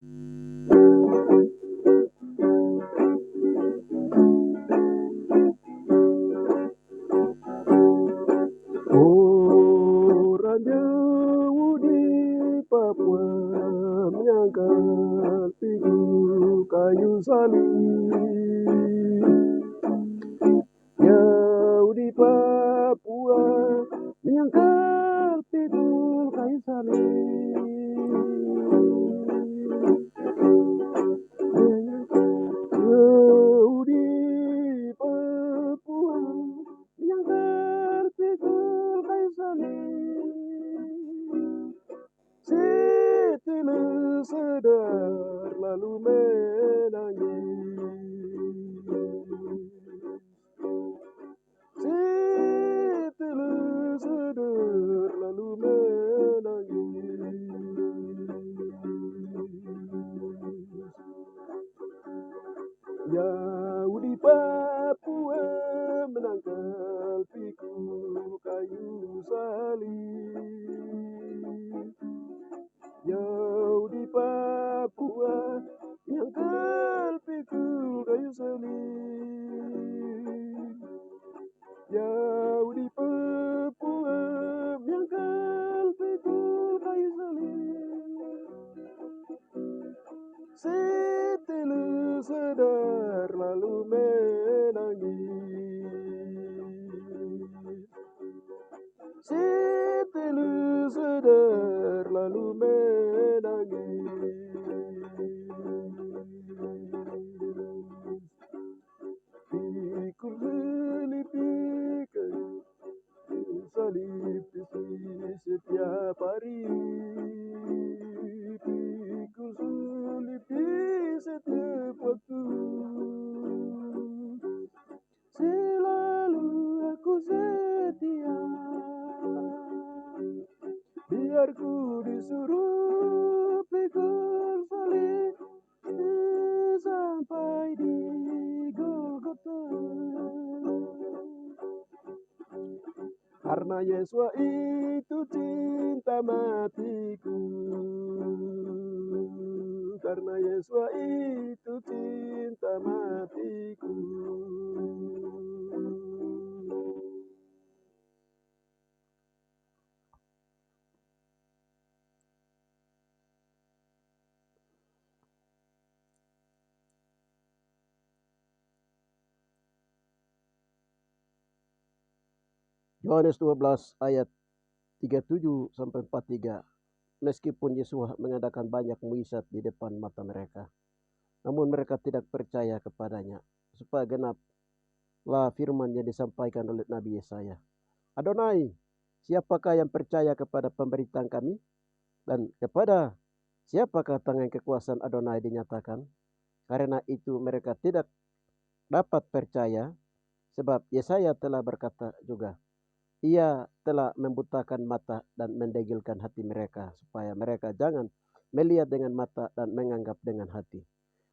Orang jauh di Papua menyangkal pikul kayu salib. Jauh di Papua menyangkal pikul kayu salib. Jauh di Papua menyangkal pikul kayu salib. Setelah sadar lalu menangis. Setelah sadar lalu menangis. Jauh di Papua menangkal pikul kayu salib. Jauh di Papua menyangkal pikul kayu salib. Jauh di Papua menyangkal pikul kayu salib. Setelah sadar lalu menangis. Setelah sadar lalu menangis. Pikul salib pikul salib setiap hari. Pikul salib setiap waktu. Selalu aku setia. Biar ku disuruh pikul salib sampai di Golgota. Karena Yesus itu cinta matiku. Karena Yesus itu cinta matiku. Yohanes 12 ayat 37 sampai 43. Meskipun Yesus mengadakan banyak mukjizat di depan mata mereka, namun mereka tidak percaya kepadanya, supaya genaplah firman yang disampaikan oleh Nabi Yesaya. Adonai, siapakah yang percaya kepada pemberitaan kami? Dan kepada siapakah tangan kekuasaan Adonai dinyatakan? Karena itu mereka tidak dapat percaya, sebab Yesaya telah berkata juga, Ia telah membutakan mata dan mendegilkan hati mereka, supaya mereka jangan melihat dengan mata dan menganggap dengan hati,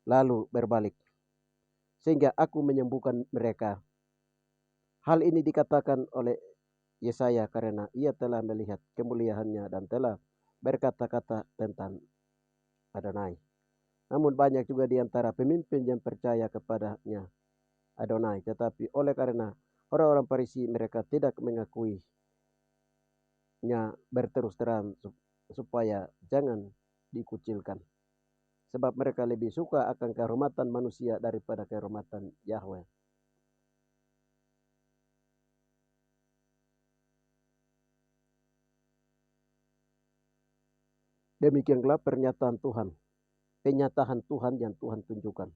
lalu berbalik, sehingga aku menyembuhkan mereka. Hal ini dikatakan oleh Yesaya karena ia telah melihat kemuliaannya dan telah berkata-kata tentang Adonai. Namun banyak juga di antara pemimpin yang percaya kepadanya Adonai, tetapi oleh karena orang-orang Farisi mereka tidak mengakuinya berterus terang supaya jangan dikucilkan. Sebab mereka lebih suka akan kehormatan manusia daripada kehormatan Yahweh. Demikianlah pernyataan Tuhan. Penyataan Tuhan yang Tuhan tunjukkan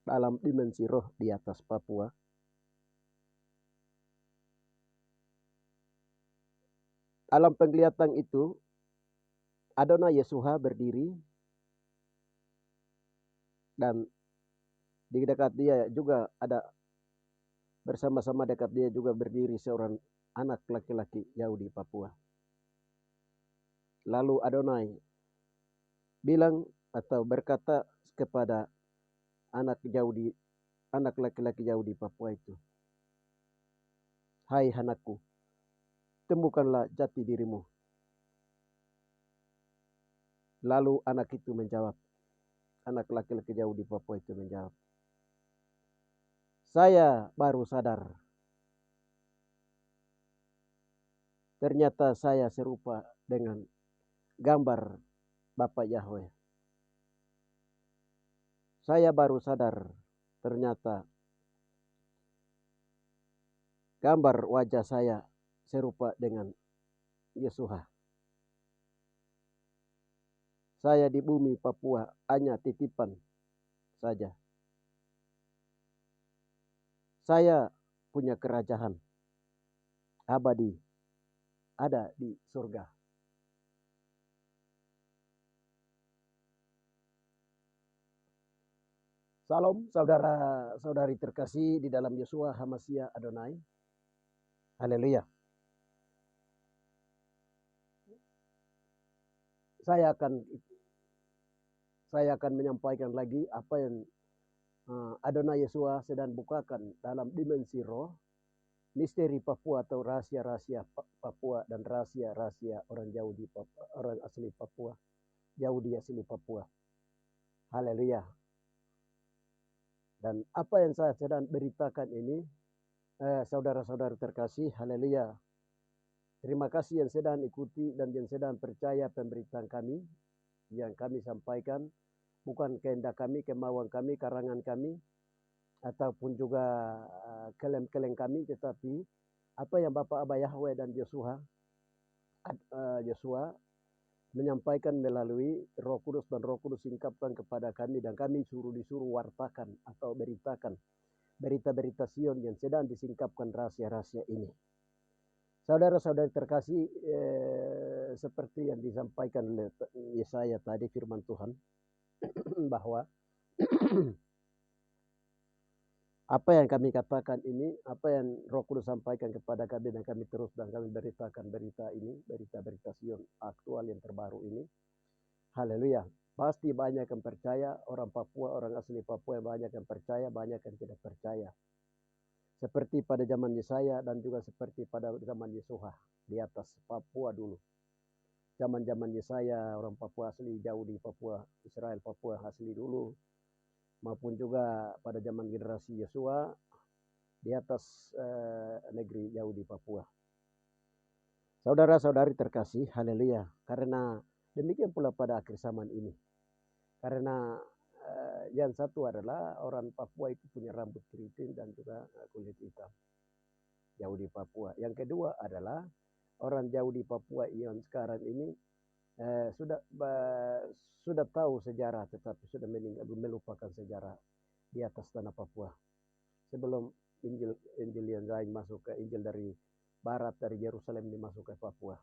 dalam dimensi roh di atas Papua. Dalam penglihatan itu, Adonai Yesuha berdiri dan di dekat dia juga ada bersama-sama dekat dia juga berdiri seorang anak laki-laki Yahudi Papua. Lalu Adonai bilang atau berkata kepada anak laki-laki Yahudi Papua itu, "Hai anakku, temukanlah jati dirimu." Lalu anak itu menjawab, anak laki-laki jauh di Papua itu menjawab, saya baru sadar. Ternyata saya serupa dengan gambar Bapak Yahweh. Saya baru sadar ternyata gambar wajah saya serupa dengan Yesuha. Saya di bumi Papua hanya titipan saja. Saya punya kerajaan abadi ada di surga. Salam saudara-saudari terkasih di dalam Yeshua HaMashiach Adonai. Haleluya. Saya akan menyampaikan lagi apa yang Adonai Yeshua sedang bukakan dalam dimensi roh, misteri Papua atau rahasia-rahasia Papua dan rahasia-rahasia orang jauh di Papua, orang asli Papua, jauh di asli Papua. Haleluya. Dan apa yang saya sedang beritakan ini, saudara-saudara terkasih, haleluya. Terima kasih yang sedang ikuti dan yang sedang percaya pemberitaan kami, yang kami sampaikan, bukan kehendak kami, kemauan kami, karangan kami, ataupun juga klaim-klaim kami, tetapi apa yang Bapak Abah Yahweh dan Yeshua menyampaikan melalui Roh Kudus dan Roh Kudus singkapkan kepada kami, dan kami disuruh wartakan atau beritakan berita-berita Sion yang sedang disingkapkan rahasia-rahasia ini. Saudara-saudari terkasih, seperti yang disampaikan oleh Yesaya tadi, firman Tuhan bahwa apa yang kami katakan ini, apa yang Roh Kudus sampaikan kepada kami, dan kami terus dan kami beritakan berita ini, berita-berita Sion aktual yang terbaru ini. Haleluya. Pasti banyak yang percaya, orang Papua, orang asli Papua banyak yang percaya, banyak yang tidak percaya. Seperti pada zaman Yesaya dan juga seperti pada zaman Yesuha di atas Papua dulu. Zaman-zaman Yesaya, orang Papua asli jauh di Papua, Israel Papua asli dulu, maupun juga pada zaman generasi Yesua di atas negeri jauh di Papua. Saudara-saudari terkasih, haleluya. Karena demikian pula pada akhir zaman ini. Karena yang satu adalah orang Papua itu punya rambut keriting dan juga kulit hitam. Jauh di Papua. Yang kedua adalah orang jauh di Papua yang sekarang ini sudah tahu sejarah, tetapi sudah melupakan sejarah di atas tanah Papua. Sebelum Injil yang lain masuk ke Injil dari barat, dari Yerusalem dimasuk ke Papua.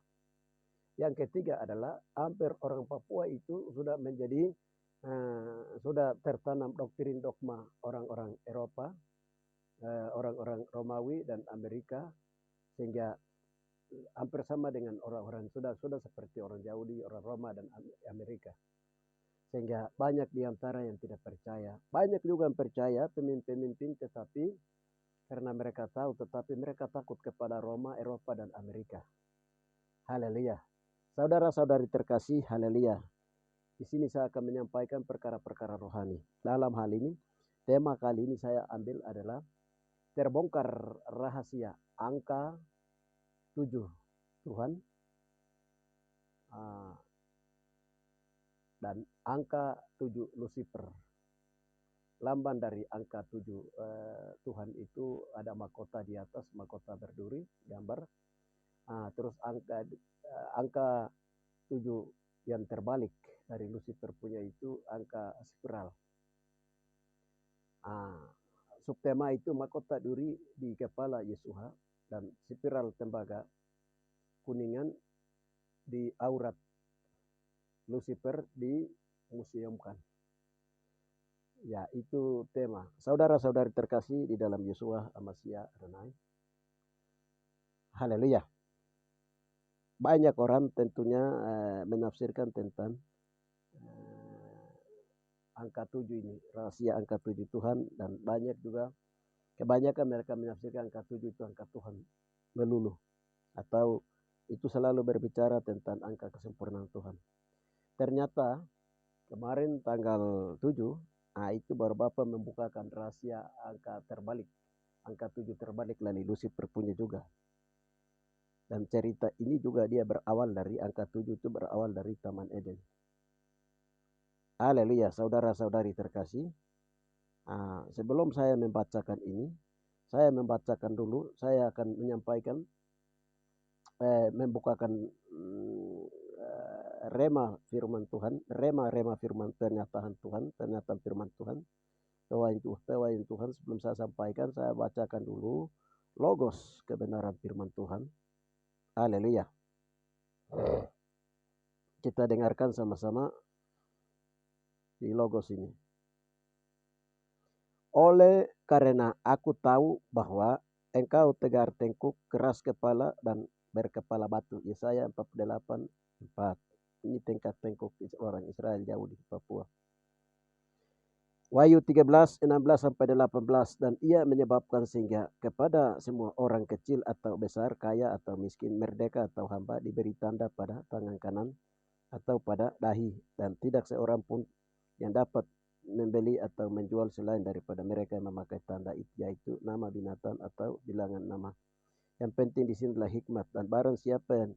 Yang ketiga adalah hampir orang Papua itu sudah menjadi sudah tertanam doktrin dogma orang-orang Eropa, orang-orang Romawi dan Amerika, sehingga hampir sama dengan orang-orang sudah seperti orang Yahudi, orang Roma dan Amerika. Sehingga banyak di antara yang tidak percaya. Banyak juga yang percaya pemimpin-pemimpin, tetapi karena mereka tahu, tetapi mereka takut kepada Roma, Eropa dan Amerika. Haleluya. Saudara-saudari terkasih, haleluya. Di sini saya akan menyampaikan perkara-perkara rohani. Dalam hal ini, tema kali ini saya ambil adalah terbongkar rahasia angka 7 Tuhan dan angka 7 Lucifer. Lambang dari angka 7 Tuhan itu ada mahkota di atas, mahkota berduri, gambar. Terus angka 7 yang terbalik dari Lucifer punya itu angka spiral. Subtema itu mahkota duri di kepala Yesuha dan spiral tembaga kuningan di aurat Lucifer dimuseumkan. Ya, itu tema. Saudara-saudari terkasih di dalam Yeshua HaMashiach Adonai. Haleluya. Banyak orang tentunya menafsirkan tentang angka 7 ini, rahasia angka 7 Tuhan, dan banyak juga kebanyakan mereka menafsirkan angka 7 itu angka Tuhan melulu, atau itu selalu berbicara tentang angka kesempurnaan Tuhan. Ternyata Kemarin tanggal 7, itu baru Bapak membukakan rahasia angka terbalik. Angka 7 terbalik Lali Lucifer punya juga. Dan cerita ini juga dia berawal dari angka 7 itu berawal dari Taman Eden. Haleluya, saudara-saudari terkasih. Sebelum saya membacakan ini, saya membacakan dulu, saya akan menyampaikan, membukakan rema firman Tuhan, rema firman pernyataan Tuhan, pernyataan firman Tuhan, pewahyuan Tuhan. Sebelum saya sampaikan, saya bacakan dulu logos kebenaran firman Tuhan. Haleluya. Kita dengarkan sama-sama di logos ini. Oleh karena aku tahu bahwa engkau tegar tengkuk, keras kepala, dan berkepala batu. Yesaya 48:4. Ini tingkat tengkuk orang Israel jauh di Papua. Wahyu 13:16-18. Dan ia menyebabkan sehingga kepada semua orang kecil atau besar, kaya atau miskin, merdeka atau hamba, diberi tanda pada tangan kanan atau pada dahi, dan tidak seorang pun yang dapat membeli atau menjual selain daripada mereka yang memakai tanda itu, yaitu nama binatang atau bilangan nama. Yang penting di sini adalah hikmat, dan barang siapa yang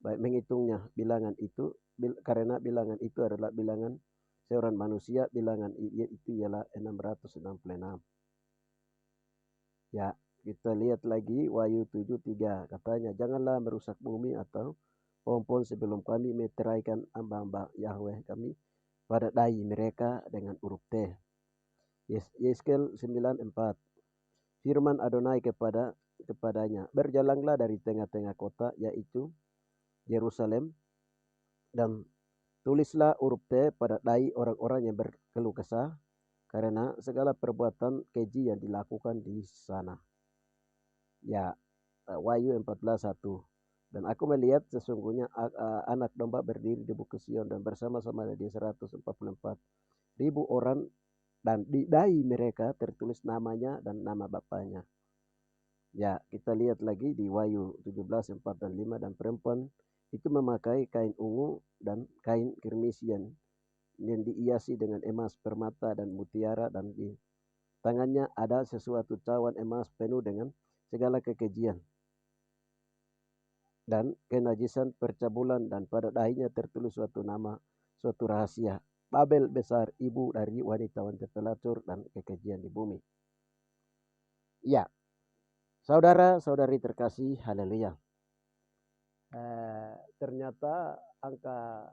baik menghitungnya bilangan itu, karena bilangan itu adalah bilangan seorang manusia, bilangan itu ialah 666. Ya, kita lihat lagi Wahyu 7:3, katanya, janganlah merusak bumi atau pohon-pohon sebelum kami meteraikan hamba-hamba Yahweh kami pada dahi mereka dengan huruf T. Yeskel 9:4. Firman Adonai kepadanya, berjalanlah dari tengah-tengah kota, yaitu Yerusalem, dan tulislah huruf T pada dahi orang-orang yang berkeluh kesah, karena segala perbuatan keji yang dilakukan di sana. Ya, Wahyu 14:1. Dan aku melihat sesungguhnya anak domba berdiri di bukit Sion, dan bersama-sama di 144,000 orang, dan di dahi mereka tertulis namanya dan nama bapaknya. Ya, kita lihat lagi di Wahyu 17:4 dan 5. Dan perempuan itu memakai kain ungu dan kain kirmisian yang dihiasi dengan emas, permata, dan mutiara, dan di tangannya ada sesuatu cawan emas penuh dengan segala kekejian dan kenajisan percabulan, dan pada dahinya tertulis suatu nama, suatu rahasia, Babel besar, ibu dari wanita-wanita pelacur dan kekejian di bumi. Ya, saudara-saudari terkasih, haleluya. Ternyata angka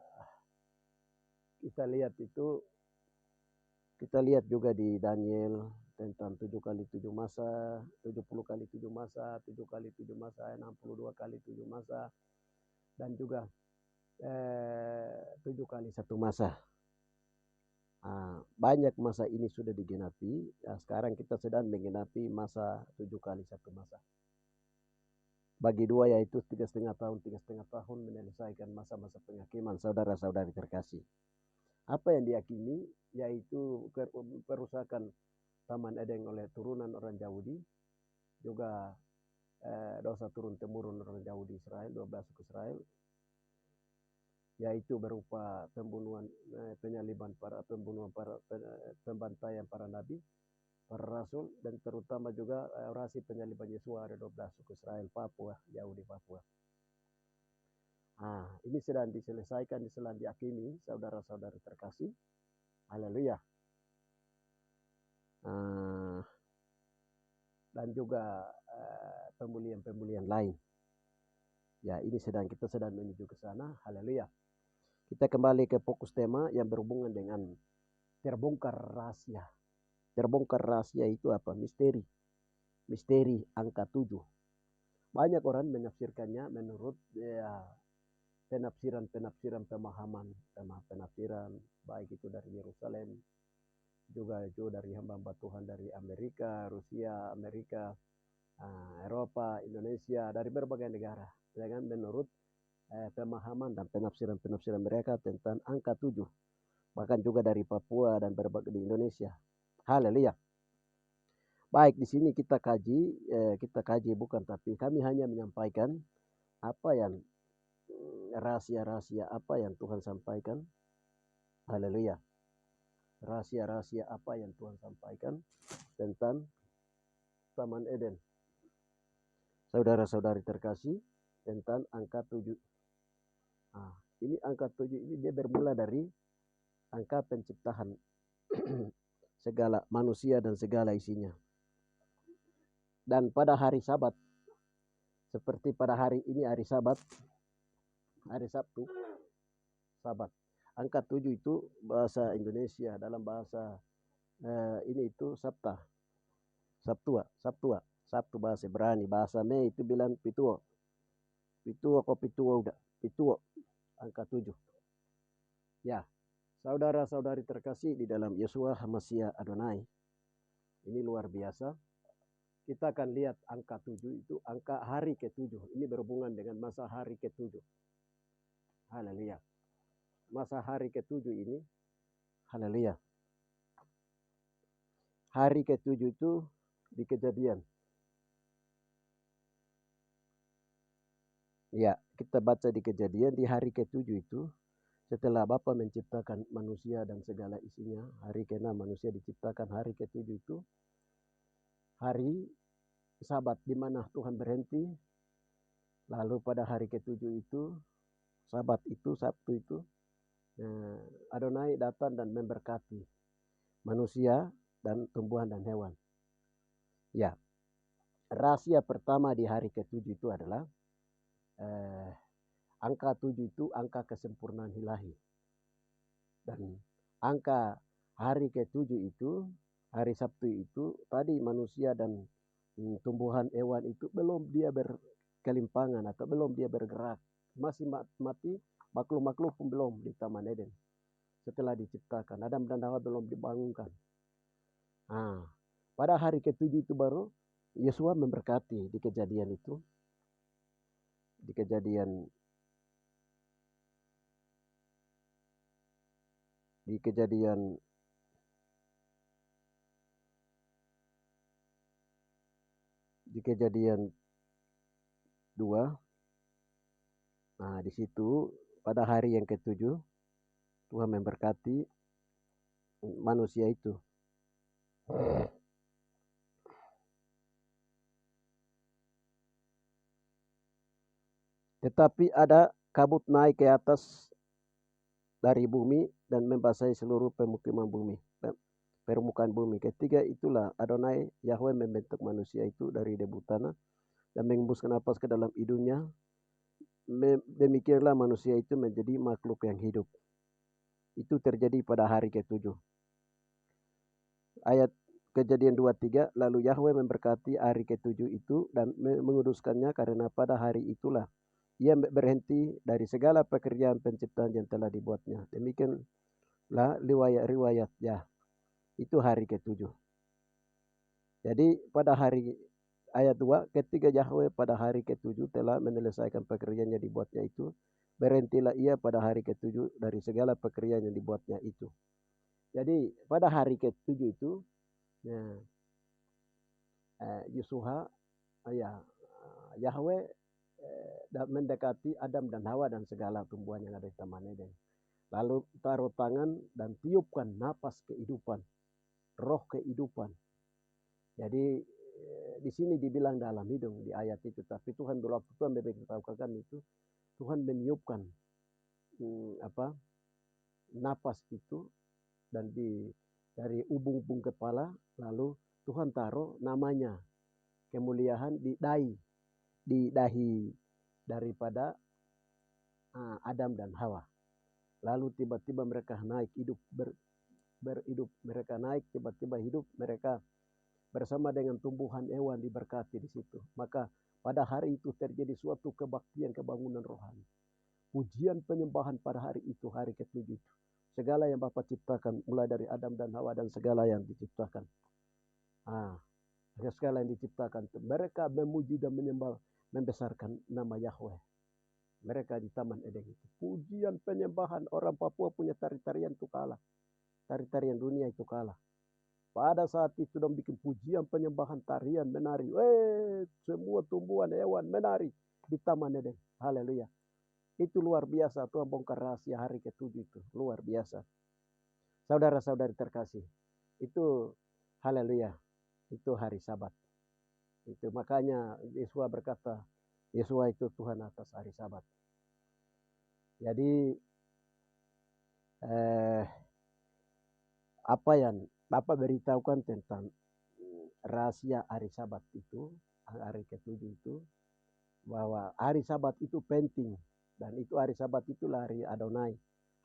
kita lihat itu, kita lihat juga di Daniel tentang 7 kali 7 masa, 70 kali 7 masa, 7 kali 7 masa, 62 kali 7 masa, dan juga 7 kali 1 masa. Banyak masa ini sudah digenapi. Sekarang kita sedang menggenapi masa 7 kali 1 masa. Bagi dua yaitu 3,5 tahun, 3,5 tahun menyelesaikan masa-masa penghakiman, saudara-saudari terkasih. Apa yang diyakini yaitu perusakan Taman Eden oleh turunan orang Yahudi, juga dosa turun-temurun orang Yahudi Israel, 12 suku Israel, yaitu berupa pembunuhan, penyaliban pembantaian para nabi, para rasul, dan terutama juga orasi penyaliban Yesus ada 12 suku Israel, Papua, Yahudi Papua. Ini sedang diselesaikan, sedang diyakini, saudara-saudara terkasih. Haleluya. Dan juga pemulihan-pemulihan lain. Ya, ini kita sedang menuju ke sana. Haleluya. Kita kembali ke fokus tema yang berhubungan dengan terbongkar rahasia. Terbongkar rahasia itu apa? Misteri. Misteri angka 7. Banyak orang menafsirkannya menurut penafsiran pemahaman, penafsiran baik itu dari Yerusalem, juga itu dari hamba-hamba Tuhan dari Amerika, Rusia, Eropa, Indonesia, dari berbagai negara, dengan menurut pemahaman dan penafsiran mereka tentang angka 7, bahkan juga dari Papua dan berbagai di Indonesia. Haleluya. Baik, di sini kita kaji bukan, tapi kami hanya menyampaikan apa yang rahasia-rahasia apa yang Tuhan sampaikan Haleluya. Rahasia-rahasia apa yang Tuhan sampaikan tentang Taman Eden. Saudara-saudari terkasih, tentang angka 7. Ini angka 7 ini dia bermula dari angka penciptaan segala manusia dan segala isinya. Dan pada hari Sabat, seperti pada hari ini hari Sabat, hari Sabtu, Sabat. Angka 7 itu bahasa Indonesia, dalam bahasa ini itu Sabta. Sabtu bahasa Ibrani, bahasa Me itu bilang pituo. Pituo kok pituo udah. Pituo angka 7. Ya. Saudara-saudari terkasih di dalam Yeshua HaMashiach Adonai. Ini luar biasa. Kita akan lihat angka 7 itu angka hari ke-7. Ini berhubungan dengan masa hari ke-7. Haleluya. Masa hari ke-7 ini, haleluya. Hari ke-7 itu di Kejadian. Ya, kita baca di Kejadian di hari ke-7 itu, setelah Bapa menciptakan manusia dan segala isinya, hari ke-6 manusia diciptakan, hari ke-7 itu hari Sabat di mana Tuhan berhenti. Lalu pada hari ke-7 itu, Sabat itu, Sabtu itu, Adonai datang dan memberkati manusia dan tumbuhan dan hewan. Ya, rahasia pertama di hari ke-7 itu adalah angka 7 itu angka kesempurnaan ilahi. Dan angka hari ke-7 itu, hari Sabtu itu, tadi manusia dan tumbuhan hewan itu belum dia berkelimpangan atau belum dia bergerak. Masih mati, makhluk-makhluk pun belum di Taman Eden. Setelah diciptakan, Adam dan Hawa belum dibangunkan. Pada hari ke-7 itu baru Yeshua memberkati di Kejadian itu. Di Kejadian 2. Di situ pada hari yang ke-7 Tuhan memberkati manusia itu. Tetapi ada kabut naik ke atas dari bumi dan membasahi seluruh permukaan bumi. Ketiga itulah Adonai Yahweh membentuk manusia itu dari debu tanah dan mengembuskan napas ke dalam hidungnya. Demikianlah manusia itu menjadi makhluk yang hidup. Itu terjadi pada hari ke-7. Ayat Kejadian 2:3, lalu Yahweh memberkati hari ke-7 itu dan menguduskannya karena pada hari itulah ia berhenti dari segala pekerjaan penciptaan yang telah dibuatnya. Demikianlah riwayat ya. Itu hari ke-7. Jadi pada hari ayat 2, ketika Yahweh pada hari ke-7 telah menyelesaikan pekerjaan yang dibuatnya itu, berhentilah ia pada hari ke-7 dari segala pekerjaan yang dibuatnya itu. Jadi pada hari ke-7 itu Yahweh mendekati Adam dan Hawa dan segala tumbuhan yang ada di Taman Eden. Lalu taruh tangan dan tiupkan napas kehidupan, roh kehidupan. Jadi di sini dibilang dalam hidung di ayat itu, tapi Tuhan berwaktu Tuhan memberitahukan itu, Tuhan meniupkan napas itu dan dari ubung-ubung kepala, lalu Tuhan taruh namanya kemuliaan di dahi daripada Adam dan Hawa. Lalu tiba-tiba mereka naik hidup, berhidup, mereka naik tiba-tiba hidup, mereka bersama dengan tumbuhan hewan diberkati di situ. Maka pada hari itu terjadi suatu kebaktian kebangunan rohani. Pujian penyembahan pada hari itu, hari ke-7 itu. Segala yang Bapa ciptakan, mulai dari Adam dan Hawa dan segala yang diciptakan. Segala yang diciptakan, mereka memuji dan menyembah, membesarkan nama Yahweh. Mereka di Taman Eden itu. Pujian penyembahan, orang Papua punya tari-tarian itu kalah. Tari-tarian dunia itu kalah. Pada saat itu dong bikin pujian penyembahan, tarian, menari. Semua tumbuhan hewan menari di Taman Eden. Haleluya. Itu luar biasa. Tuhan bongkar rahasia hari ke-7 itu. Luar biasa. Saudara-saudari terkasih, itu haleluya, itu hari Sabat. Itu makanya Yesua berkata, Yesua itu Tuhan atas hari Sabat. Jadi apa yang Bapak beritahukan tentang rahasia hari Sabat itu, hari ketujuh itu, bahwa hari Sabat itu penting, dan itu hari Sabat itulah hari Adonai,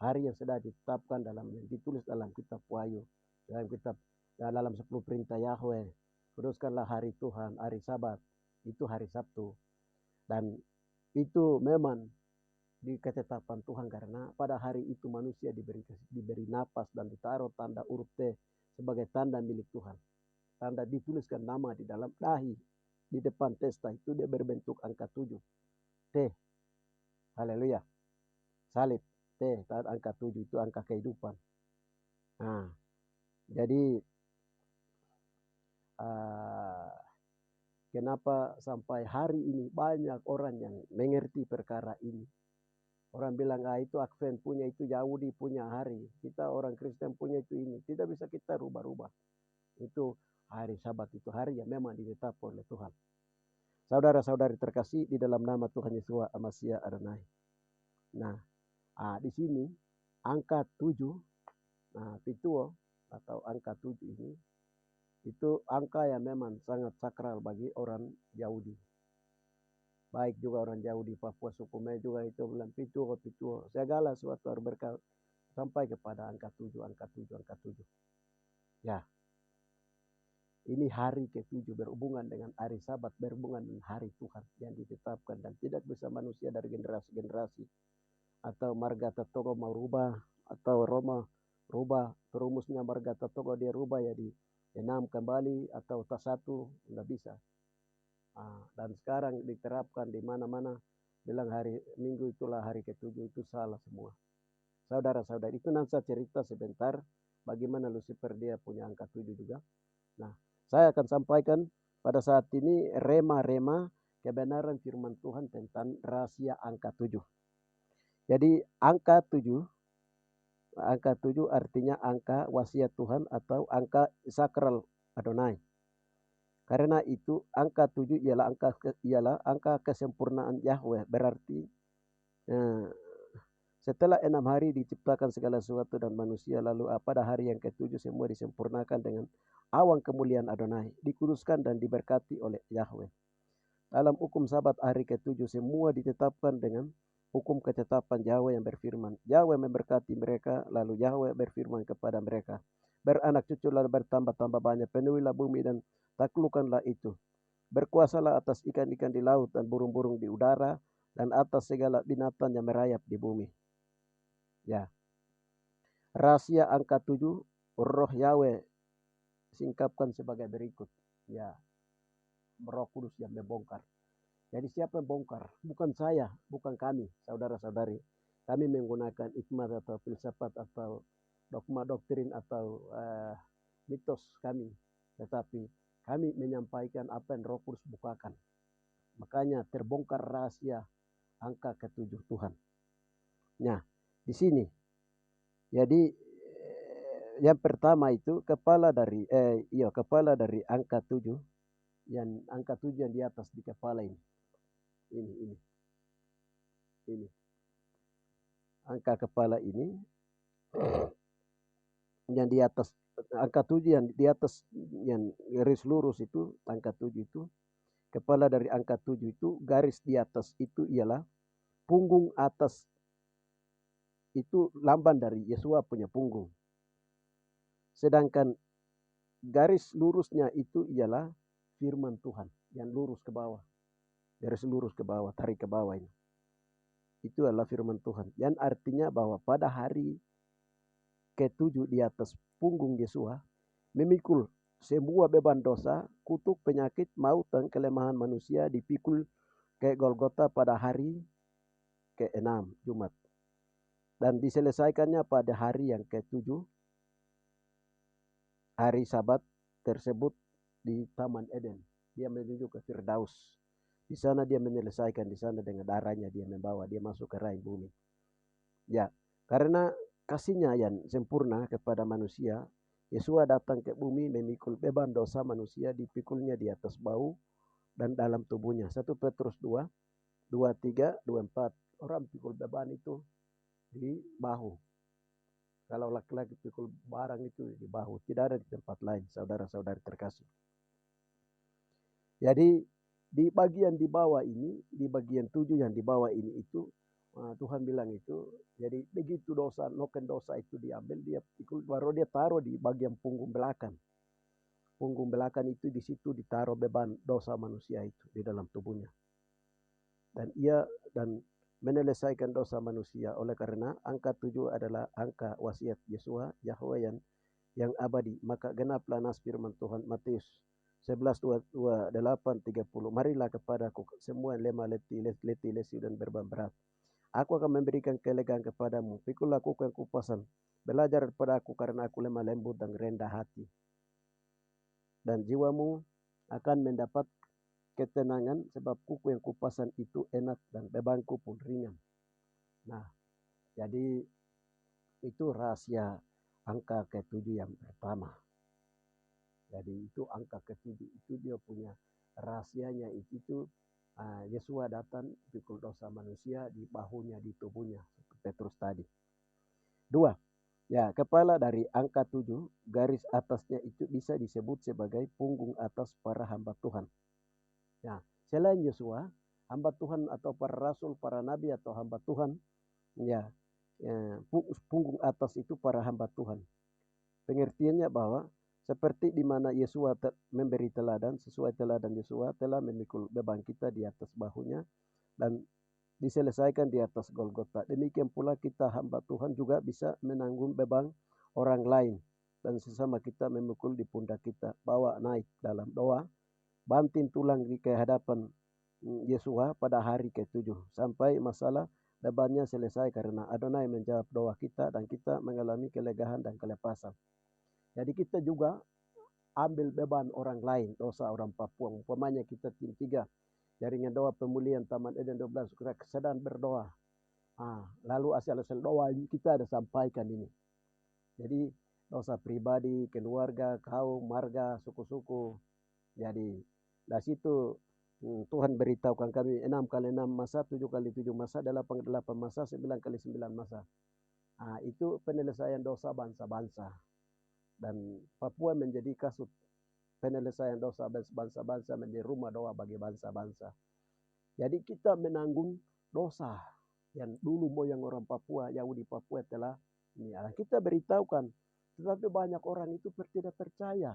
hari yang sudah ditetapkan dalam yang ditulis dalam kitab Wahyu, dalam 10 perintah Yahweh. Kuduskanlah hari Tuhan, hari Sabat itu hari Sabtu, dan itu memang di ketetapan Tuhan, karena pada hari itu manusia diberi napas dan ditaruh tanda huruf T sebagai tanda milik Tuhan. Tanda dituliskan nama di dalam dahi di depan testa itu dia berbentuk angka 7. T. Haleluya. Salib. T. Angka 7 itu angka kehidupan. Nah, jadi kenapa sampai hari ini banyak orang yang mengerti perkara ini. Orang bilang, itu Advent punya, itu Yahudi punya hari. Kita orang Kristen punya itu ini. Tidak bisa kita rubah-rubah. Itu hari Sabat, itu hari yang memang ditetapkan oleh Tuhan. Saudara-saudari terkasih di dalam nama Tuhan Yesus Amasia Adonai. Nah, di sini angka 7, pituo atau angka 7 ini, itu angka yang memang sangat sakral bagi orang Yahudi. Baik juga orang Yahudi Papua suku Melayu juga itu bilang pituo. Segala sesuatu harus sampai kepada angka 7. Ya. Ini hari ke-7 berhubungan dengan hari Sabat, berhubungan dengan hari Tuhan yang ditetapkan, dan tidak bisa manusia dari generasi-generasi atau marga Togo mau rubah, atau Roma rubah perumusnya marga Togo dia rubah ya di 6 kembali atau tas 1, tidak bisa. Dan sekarang diterapkan di mana-mana bilang hari Minggu itulah hari ke-7, itu salah semua. Saudara-saudari, itu nanti saya cerita sebentar bagaimana Lucifer dia punya angka 7 juga. Nah, saya akan sampaikan pada saat ini rema-rema kebenaran firman Tuhan tentang rahasia angka 7. Jadi angka 7 artinya angka wasiat Tuhan atau angka sakral Adonai. Karena itu angka 7 ialah angka kesempurnaan Yahweh. Berarti setelah 6 hari diciptakan segala sesuatu dan manusia, lalu pada hari yang ke-7 semua disempurnakan dengan awan kemuliaan Adonai, dikuduskan dan diberkati oleh Yahweh. Dalam hukum Sabat hari ke-7 semua ditetapkan dengan hukum ketetapan Yahweh yang berfirman. Yahweh memberkati mereka, lalu Yahweh berfirman kepada mereka, beranak cucu lalu bertambah-tambah banyak, penuhilah bumi dan taklukkanlah itu. Berkuasalah atas ikan-ikan di laut dan burung-burung di udara dan atas segala binatang yang merayap di bumi. Ya. Rahasia angka 7, Roh Yahweh singkapkan sebagai berikut. Ya, Roh Kudus yang membongkar. Jadi siapa yang bongkar? Bukan saya, bukan kami, saudara-saudari. Kami menggunakan hikmat atau filsafat atau dogma doktrin atau mitos kami. Tetapi kami menyampaikan apa yang Roh Kudus bukakan. Makanya terbongkar rahasia angka ke-7 Tuhan. Nah, di sini. Jadi yang pertama itu kepala dari angka 7, yang angka 7 yang di atas di kepala ini. Ini. Angka kepala ini yang di atas, angka 7 yang di atas, yang garis lurus itu angka 7 itu, kepala dari angka 7 itu, garis di atas itu ialah punggung atas, itu lambang dari Yesua punya punggung. Sedangkan garis lurusnya itu ialah firman Tuhan yang lurus ke bawah. Garis lurus ke bawah, tarik ke bawah ini. Itu adalah firman Tuhan. Yang artinya bahwa pada hari ke-7 di atas punggung Yesua memikul semua beban dosa, kutuk, penyakit, maut, dan kelemahan manusia dipikul ke Golgota pada hari ke-6 Jumat. Dan diselesaikannya pada hari yang ke-7, hari Sabat tersebut di Taman Eden. Dia menuju ke Firdaus. Di sana dia menyelesaikan, di sana dengan darahnya dia membawa, dia masuk ke rahim bumi. Ya, karena kasihnya yang sempurna kepada manusia, Yesua datang ke bumi memikul beban dosa manusia, dipikulnya di atas bahu dan dalam tubuhnya. 1 Petrus 2, 23, 24. Orang pikul beban itu di bahu. Kalau laki-laki pikul barang itu di bahu, tidak ada di tempat lain, saudara-saudari terkasih. Jadi di bagian di bawah ini, di bagian 7 yang di bawah ini itu, Tuhan bilang itu, jadi begitu dosa, noken dosa itu diambil, dia pikul, baru dia taruh di bagian punggung belakang. Punggung belakang itu di situ ditaruh beban dosa manusia itu di dalam tubuhnya. Dan menyelesaikan dosa manusia. Oleh karena angka 7 adalah angka wasiat Yesua, Yahweh yang abadi. Maka genaplah nas firman Tuhan Matius 11:28-30. Marilah kepadaku semua yang lemah letih lesu dan beban berat. Aku akan memberikan kelegaan kepadamu. Pikul lakukan kupasan. Belajar daripada aku karena aku lemah lembut dan rendah hati. Dan jiwamu akan mendapat ketenangan sebab kuku yang kupasan itu enak dan bebanku pun ringan. Nah, jadi itu rahasia angka ke-7 yang pertama. Jadi itu angka ke-7 itu dia punya rahasianya itu Yesua datang pikul dosa manusia di bahunya, di tubuhnya, Petrus tadi. 2. Ya, kepala dari angka 7, garis atasnya itu bisa disebut sebagai punggung atas para hamba Tuhan. Ya, selain Yesua, hamba Tuhan atau para rasul, para nabi atau hamba Tuhan, punggung atas itu para hamba Tuhan. Pengertiannya bahwa seperti di mana Yesua memberi teladan, sesuai teladan Yesua telah memikul beban kita di atas bahunya dan diselesaikan di atas Golgota. Demikian pula kita hamba Tuhan juga bisa menanggung beban orang lain dan sesama kita memikul di pundak kita, bawa naik dalam doa, banting tulang di kehadapan Yesua pada hari ke-7 sampai masalah bebannya selesai karena Adonai menjawab doa kita dan kita mengalami kelegaan dan kelepasan. Jadi kita juga ambil beban orang lain, dosa orang Papua. Umpamanya kita tim 3, jaringan doa pemulihan Taman Eden 12, kita sedang berdoa. Lalu asal-asal doa ini kita ada sampaikan ini. Jadi dosa pribadi, keluarga, kaum, marga, suku-suku. Jadi dari situ Tuhan beritahukan kami 6 kali 6 masa, 7 kali 7 masa, 8 kali 8 masa, 9 kali 9 masa. Itu penyelesaian dosa bangsa-bangsa. Dan Papua menjadi kasut penyelesaian dosa bangsa-bangsa, menjadi rumah doa bagi bangsa-bangsa. Jadi kita menanggung dosa yang dulu moyang orang Papua, Yahudi Papua telah ini. Kita beritahukan, tetapi banyak orang itu tidak percaya.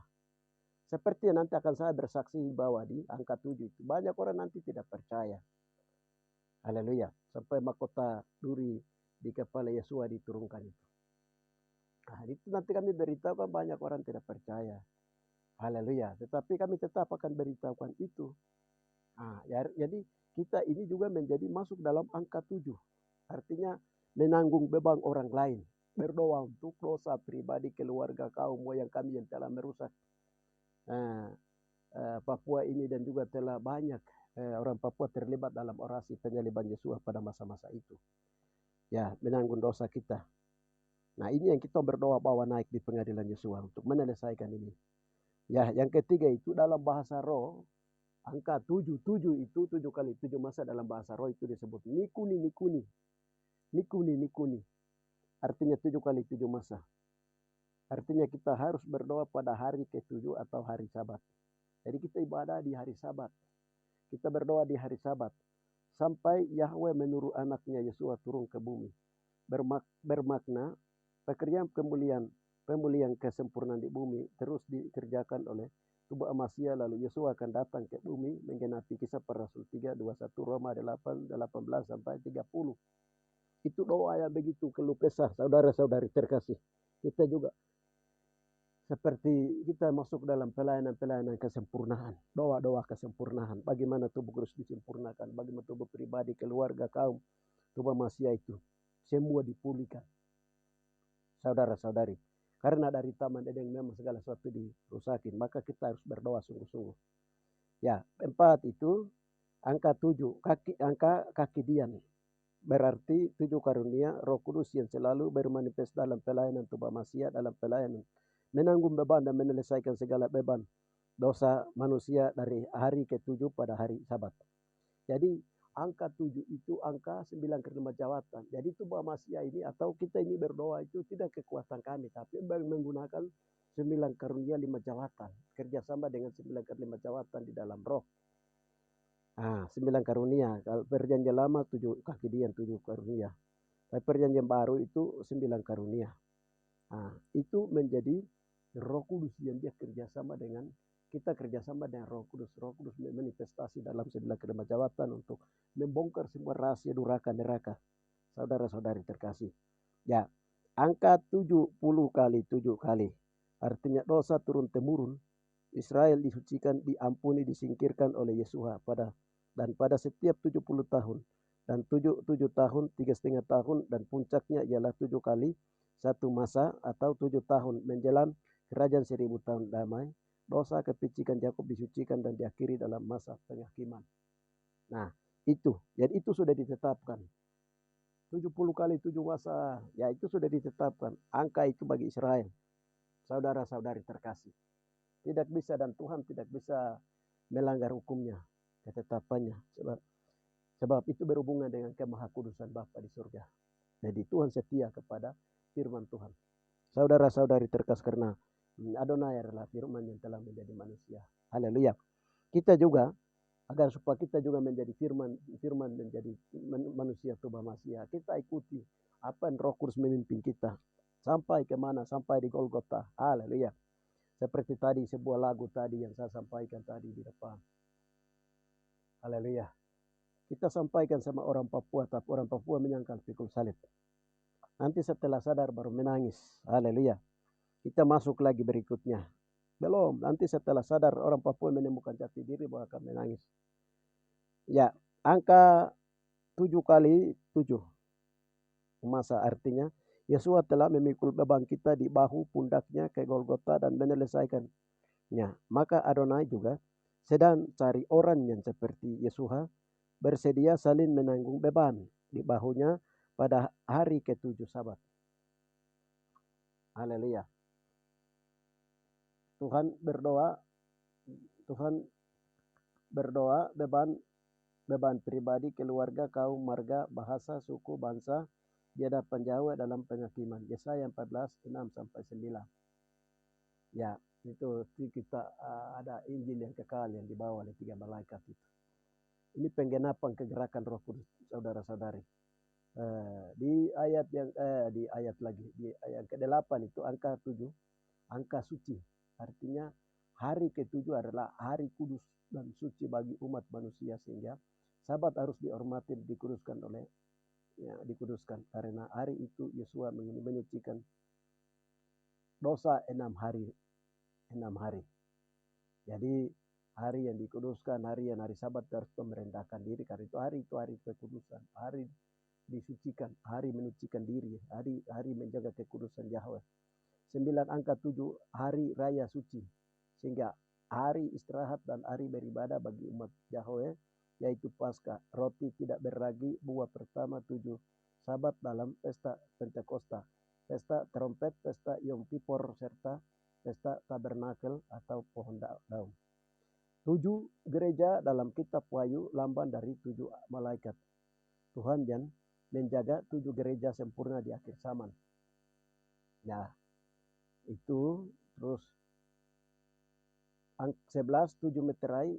Seperti yang nanti akan saya bersaksi bahwa di angka 7 itu banyak orang nanti tidak percaya. Haleluya. Sampai mahkota duri di kepala Yesua diturunkan itu. Itu nanti kami beritahukan, banyak orang tidak percaya. Haleluya. Tetapi kami tetap akan beritahukan itu. Jadi kita ini juga menjadi masuk dalam angka 7. Artinya menanggung beban orang lain. Berdoa untuk dosa pribadi, keluarga, kaum moyang kami yang telah merusak Papua ini, dan juga telah banyak orang Papua terlibat dalam orasi penyaliban Yesua pada masa-masa itu. Ya, menanggung dosa kita. Nah, ini yang kita berdoa bawa naik di pengadilan Yesua untuk menyelesaikan ini. Ya, yang ketiga itu dalam bahasa roh, angka 7 itu 7 kali 7 masa dalam bahasa roh itu disebut nikuni. Nikuni. Artinya 7 kali 7 masa. Artinya kita harus berdoa pada hari ke-7 atau hari Sabat. Jadi kita ibadah di hari Sabat. Kita berdoa di hari Sabat. Sampai Yahweh menurut anaknya Yesua turun ke bumi. Bermakna pekerjaan pemulihan kesempurnaan di bumi terus dikerjakan oleh tubuh Amasia, lalu Yesua akan datang ke bumi menggenapi Kisah Para Rasul 3, 21, Roma 8, 18 sampai 30. Itu doa yang begitu keluh kesah, saudara-saudari terkasih. Kita juga seperti kita masuk dalam pelayanan kesempurnaan, doa-doa kesempurnaan. Bagaimana tubuh Kristus disempurnakan, bagaimana tubuh pribadi, keluarga, kaum, tubuh Amasia itu semua dipulihkan. Saudara-saudari, karena dari Taman Eden memang segala sesuatu dirusakin, maka kita harus berdoa sungguh-sungguh. Ya, 4 itu angka 7, angka kaki dian. berarti 7 karunia Roh Kudus yang selalu bermanifest dalam pelayanan tubuh manusia, dalam pelayanan menanggung beban dan menyelesaikan segala beban dosa manusia dari hari ke-7 pada hari Sabat. Jadi angka 7 itu angka 9 kelima jawatan. Jadi tubuh manusia ini atau kita ini berdoa itu tidak kekuatan kami, tapi menggunakan 9 karunia 5 jawatan. Kerjasama dengan 9 kelima jawatan di dalam roh. 9 karunia. Kalau perjanjian lama 7 kakidian, 7 karunia. Tapi perjanjian baru itu 9 karunia. Itu menjadi Roh Kudus yang dia kerjasama dengan kita, kerjasama dengan Roh Kudus. Roh Kudus manifestasi dalam 9 kelima jawatan untuk membongkar semua rahasia durhaka neraka. Saudara-saudari terkasih. Ya, angka 70 kali 7 kali. Artinya dosa turun-temurun. Israel disucikan, diampuni, disingkirkan oleh Yeshua pada setiap 70 tahun. Dan 7 tahun, 3,5 tahun, dan puncaknya ialah 7 kali satu masa atau 7 tahun menjelang kerajaan 1000 tahun damai. Dosa kepicikan Yakub disucikan dan diakhiri dalam masa penghakiman. Nah, itu. Jadi itu sudah ditetapkan. 70 kali 7 masa, ya itu sudah ditetapkan. Angka itu bagi Israel. Saudara-saudari terkasih. Tidak bisa, dan Tuhan tidak bisa melanggar hukumnya, ketetapannya. Sebab itu berhubungan dengan kemahakudusan Bapa di surga. Jadi Tuhan setia kepada firman Tuhan. Saudara-saudari terkasih, karena Adonai adalah firman yang telah menjadi manusia. Haleluya. Kita juga, agar supaya kita juga menjadi firman menjadi manusia tubuh manusia, kita ikuti apa yang Roh Kudus memimpin kita. Sampai kemana? Sampai di Golgota. Haleluya. Seperti tadi sebuah lagu tadi yang saya sampaikan tadi di depan. Haleluya. Kita sampaikan sama orang Papua, tapi orang Papua menyangkal pikul salib. Nanti setelah sadar baru menangis. Haleluya. Kita masuk lagi berikutnya. Belum, nanti setelah sadar orang Papua menemukan jati diri bahwa akan menangis. Ya, angka 7 kali 7 masa artinya Yeshua telah memikul beban kita di bahu pundaknya ke Golgota dan menyelesaikannya. Maka Adonai juga sedang cari orang yang seperti Yeshua, bersedia saling menanggung beban di bahunya pada hari ke-7 Sabat. Haleluya. Tuhan berdoa beban pribadi, keluarga, kaum, marga, bahasa, suku, bangsa di hadapan Yahweh dalam penghakiman. Yesaya 14:6-9. Ya, itu kita ada Injil yang kekal yang dibawa oleh 3 malaikat itu. Ini penggenapan kegerakan Roh Kudus, saudara-saudari. Di ayat yang ke-8 itu angka 7, angka suci. Artinya hari ke-7 adalah hari kudus dan suci bagi umat manusia, sehingga Sabat harus dihormati, dikuduskan karena hari itu Yeshua menyucikan dosa 6 hari. Jadi hari yang dikuduskan, hari Sabat harus merendahkan diri, karena itu hari kekudusan, hari disucikan, hari menyucikan diri, hari menjaga kekudusan Yahweh. 9 angka 7 hari raya suci, sehingga hari istirahat dan hari beribadah bagi umat Yahweh, yaitu Paskah, roti tidak beragi, buah pertama 7 Sabat dalam pesta Pentakosta, pesta trompet, pesta Yom Kippur, serta pesta tabernakel atau pohon daun. 7 gereja dalam kitab Wahyu lambang dari 7 malaikat Tuhan yang menjaga 7 gereja sempurna di akhir zaman. Nah, itu terus 11 7 meterai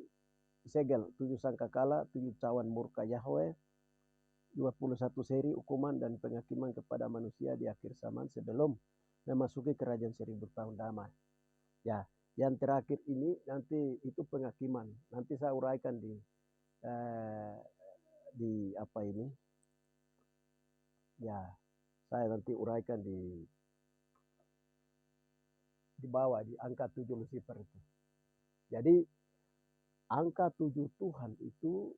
segel, 7 sangkakala, 7 cawan murka Yahweh, 21 seri hukuman dan penghakiman kepada manusia di akhir zaman sebelum memasuki kerajaan 1000 tahun damai. Ya, yang terakhir ini nanti itu penghakiman. Nanti saya uraikan di apa ini? Ya, saya nanti uraikan di bawah di angka 7 Lucifer itu. Jadi angka 7 Tuhan itu,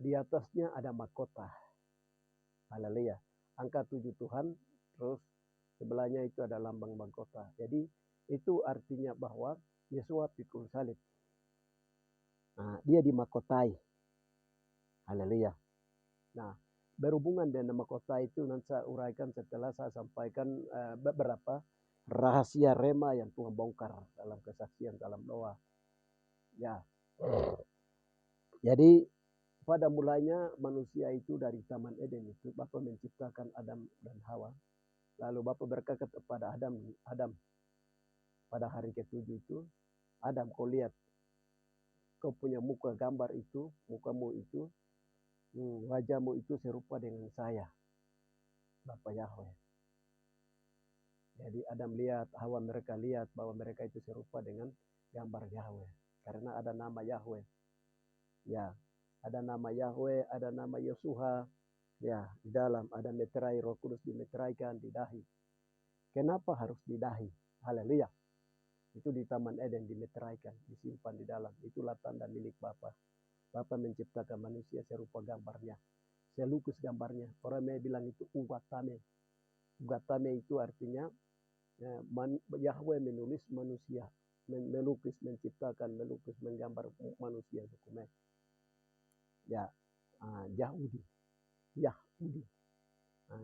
di atasnya ada mahkota. Haleluya. Angka 7 Tuhan, terus sebelahnya itu ada lambang mahkota. Jadi itu artinya bahwa Yeshua pikul salib. Dia dimahkotai. Haleluya. Nah, berhubungan dengan nama kota itu nanti saya uraikan setelah saya sampaikan beberapa rahasia rema yang Tuhan bongkar dalam kesaksian dalam doa. Ya, jadi pada mulanya manusia itu dari Taman Eden itu Bapa menciptakan Adam dan Hawa. Lalu Bapa berkata kepada Adam pada hari ketujuh itu, Adam, kau lihat, kau punya muka gambar itu, mukamu itu, wajahmu itu serupa dengan saya, Bapa Yahweh. Jadi Adam lihat, Hawa mereka lihat bahwa mereka itu serupa dengan gambar Yahweh. Karena ada nama Yahweh. Ya, ada nama Yahweh, ada nama Yesuha. Ya, di dalam ada meterai, Roh Kudus dimeteraikan di dahi. Kenapa harus di dahi? Haleluya. Itu di Taman Eden dimeteraikan, disimpan di dalam. Itulah tanda milik Bapa. Bapa menciptakan manusia serupa gambarnya. Saya lukis gambarnya. Orang bilang itu ugatame. Ugatame itu artinya Yahweh menulis manusia, melukis, menciptakan, melukis, menggambar manusia dokumen. Ya, Yahudi, Yahudi.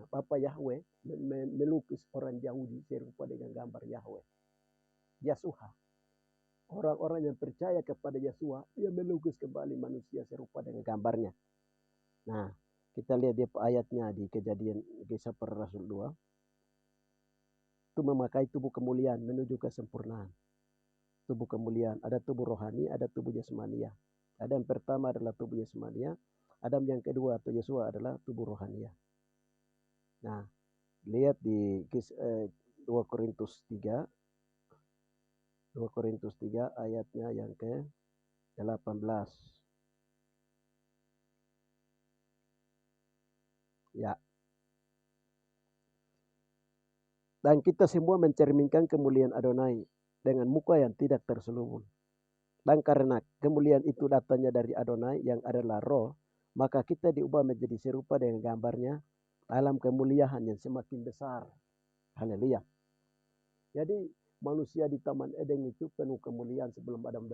Bapa Yahweh melukis orang Yahudi serupa dengan gambar Yahweh. Yasuha. Orang-orang yang percaya kepada Yesua, dia melukis kembali manusia serupa dengan gambarnya. Nah, kita lihat dia ayatnya di Kejadian Kisah Para Rasul 2. Itu memakai tubuh kemuliaan menuju kesempurnaan. Tubuh kemuliaan, ada tubuh rohani, ada tubuh jasmania. Ada yang pertama adalah tubuh jasmania, Adam yang kedua atau Yesua adalah tubuh rohania. Nah, lihat di 2 Korintus 3 ayatnya yang ke-18. Ya. Dan kita semua mencerminkan kemuliaan Adonai dengan muka yang tidak terselubung. Dan karena kemuliaan itu datangnya dari Adonai yang adalah roh, maka kita diubah menjadi serupa dengan gambarnya dalam kemuliaan yang semakin besar. Haleluya. Jadi manusia di Taman Eden itu penuh kemuliaan sebelum Adam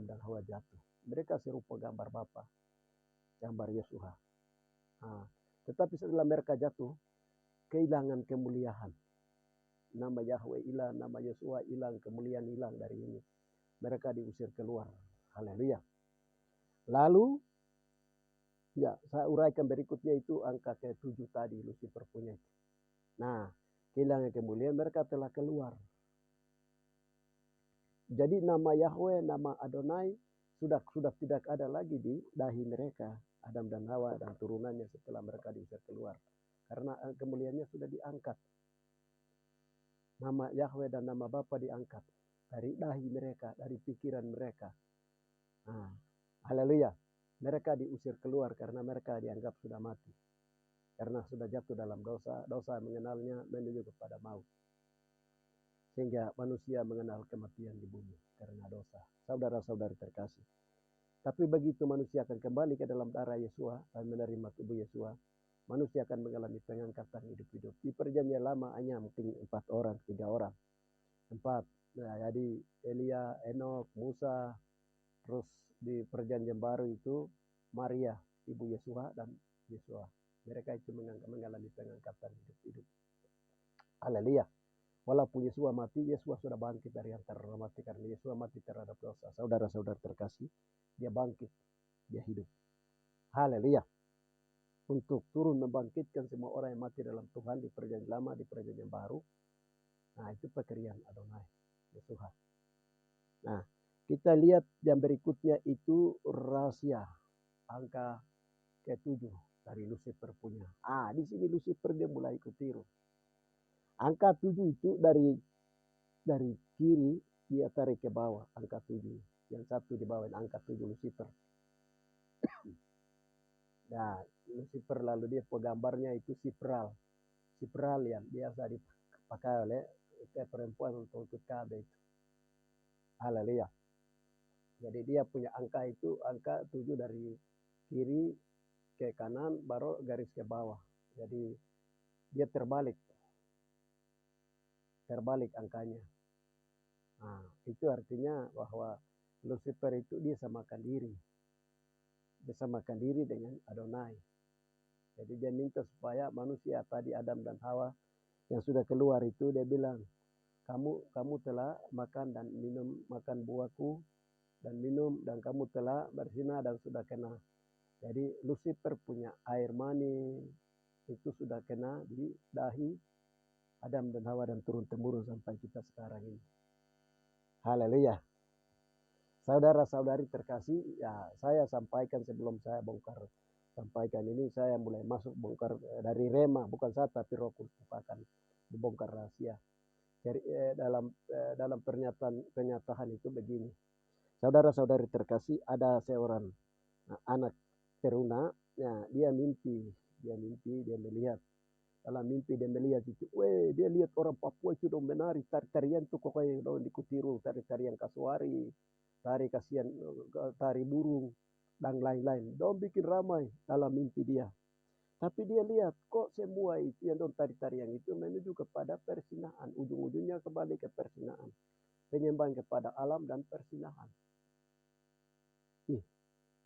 dan Hawa jatuh. Mereka serupa gambar Bapa, gambar Yesuha. Tetapi setelah mereka jatuh, kehilangan kemuliaan. Nama Yahweh hilang, nama Yesua hilang, kemuliaan hilang dari ini. Mereka diusir keluar. Haleluya. Lalu, ya saya uraikan berikutnya itu angka ke-7 tadi, Lucifer punya. Nah, kehilangan kemuliaan, mereka telah keluar. Jadi nama Yahweh, nama Adonai sudah tidak ada lagi di dahi mereka. Adam dan Hawa dan turunannya setelah mereka diusir keluar. Karena kemuliaannya sudah diangkat. Nama Yahweh dan nama Bapa diangkat dari dahi mereka, dari pikiran mereka. Haleluya. Mereka diusir keluar karena mereka dianggap sudah mati. Karena sudah jatuh dalam dosa, dosa mengenalnya menuju kepada maut. Sehingga manusia mengenal kematian di bumi karena dosa. Saudara-saudari terkasih. Tapi begitu manusia akan kembali ke dalam darah Yesua dan menerima tubuh Yesua, manusia akan mengalami pengangkatan hidup-hidup. Di perjanjian lama hanya mungkin 3 orang. 4. Nah, jadi Elia, Enok, Musa, terus di perjanjian baru itu Maria, ibu Yesua dan Yesua. Mereka itu mengalami pengangkatan hidup-hidup. Haleluya. Walaupun Yesua mati, Yesua sudah bangkit dari antara orang mati karena Yesua mati terhadap dosa. Saudara-saudara terkasih, dia bangkit, dia hidup. Haleluya. Untuk turun membangkitkan semua orang yang mati dalam Tuhan di perjanjian lama, di perjanjian baru. Nah, itu pekerjaan Adonai, Yesuha. Nah, kita lihat yang berikutnya itu rahasia angka ke-7 dari Lucifer punya. Di sini Lucifer dia mulai ikut tiru. Angka 7 itu dari kiri dia tarik ke bawah angka 7. Yang satu di bawah angka 7 Lucifer. Nah, Lucifer lalu dia penggambarnya itu sipral. Sipral yang biasa dipakai oleh perempuan untuk ikut KB itu. Haleluya. Jadi dia punya angka itu, angka 7 dari kiri ke kanan, baru garis ke bawah. Jadi dia terbalik angkanya. Nah, itu artinya bahwa Lucifer itu dia samakan diri. Dia samakan diri dengan Adonai. Jadi dia minta supaya manusia tadi Adam dan Hawa yang sudah keluar itu dia bilang, kamu telah makan dan minum makan buahku dan minum dan kamu telah berzina dan sudah kena. Jadi Lucifer punya air mani itu sudah kena di dahi Adam dan Hawa dan turun temurun sampai kita sekarang ini. Haleluya. Saudara-saudari terkasih, ya saya sampaikan sebelum saya bongkar sampaikan ini, saya mulai masuk bongkar dari rema, bukan saya tapi Roh Kudus akan dibongkar rahasia. Jadi, dalam pernyataan itu begini. Saudara-saudari terkasih, ada seorang anak teruna, ya, dia mimpi, dia melihat. Dalam mimpi dia melihat itu, dia lihat orang Papua itu dong menari, tarian tuh kok kayak dong dikutiru, tarian kasuari, tari burung, dan lain-lain. Dong bikin ramai dalam mimpi dia. Tapi dia lihat kok semua itu yang dong tarian itu menuju kepada persinahan. Ujung-ujungnya kembali ke persinahan. Penyembahan kepada alam dan persinahan.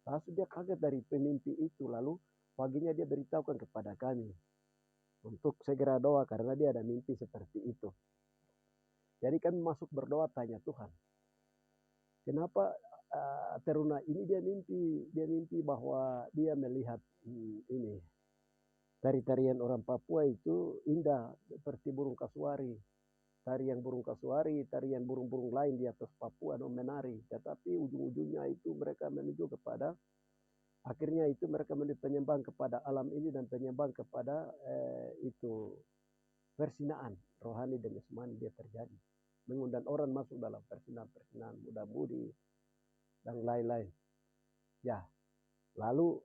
Lalu dia kaget dari pemimpi itu. Lalu paginya dia beritahukan kepada kami. Untuk segera doa karena dia ada mimpi seperti itu. Jadi kami masuk berdoa tanya Tuhan. Kenapa teruna ini dia mimpi bahwa dia melihat ini tarian orang Papua itu indah seperti burung kasuari. Tarian burung kasuari, tarian burung-burung lain di atas Papua dong menari. Tetapi ujung-ujungnya itu mereka menuju kepada akhirnya itu mereka menuju penyembahan kepada alam ini dan penyembahan kepada itu persinaan rohani dan jasmani dia terjadi. Mengundang orang masuk dalam persinaan muda-mudi dan lain-lain. Ya, lalu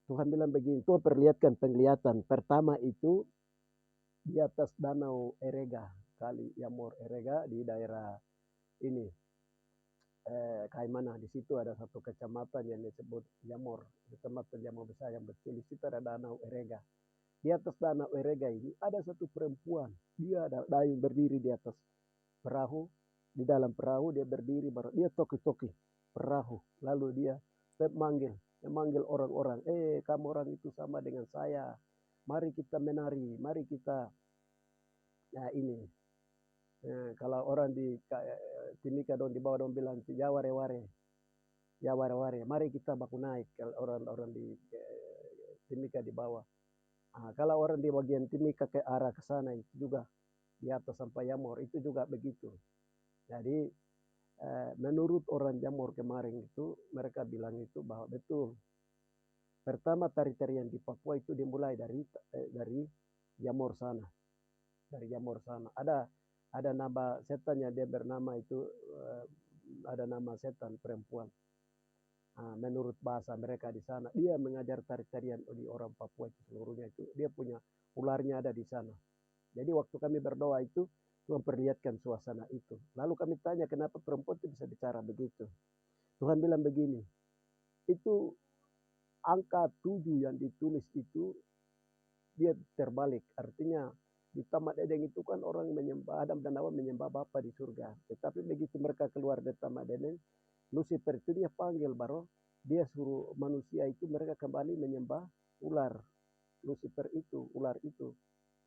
Tuhan bilang begini, Tuhan perlihatkan penglihatan. Pertama itu di atas danau Erega, kali Yamor Erega di daerah ini. Kaimana, di situ ada satu kecamatan yang disebut Yamor, kecamatan Yamor besar yang kecil, di situ ada danau Erega. Di atas danau Erega ini ada satu perempuan, dia ada dayung berdiri di atas perahu, di dalam perahu dia berdiri, dia toki-toki perahu, lalu dia memanggil orang-orang, kamu orang itu sama dengan saya, mari kita menari, mari kita, nah ini, kalau orang di Timika dong di bawah dong bilang ya ware-ware, mari kita baku naik, kalau orang-orang di Timika di bawah. Kalau orang di bagian Timika ke arah ke sana itu juga di atas sampai Yamor itu juga begitu. Jadi menurut orang Jamor kemarin itu mereka bilang itu bahwa betul. Pertama tari-tarian di Papua itu dimulai dari Jamor sana. Dari Jamor sana. Ada nama setannya, dia bernama itu ada nama setan perempuan. Menurut bahasa mereka di sana, dia mengajar tari-tarian di orang Papua itu seluruhnya itu. Dia punya ularnya ada di sana. Jadi waktu kami berdoa itu Tuhan perlihatkan suasana itu. Lalu kami tanya kenapa perempuan itu bisa bicara begitu. Tuhan bilang begini, itu angka 7 yang ditulis itu dia terbalik. Artinya di Taman Eden itu kan orang menyembah Adam dan Hawa menyembah Bapa di surga. Tetapi begitu mereka keluar dari Taman Eden, Lucifer itu dia panggil baru dia suruh manusia itu mereka kembali menyembah ular. Ular itu.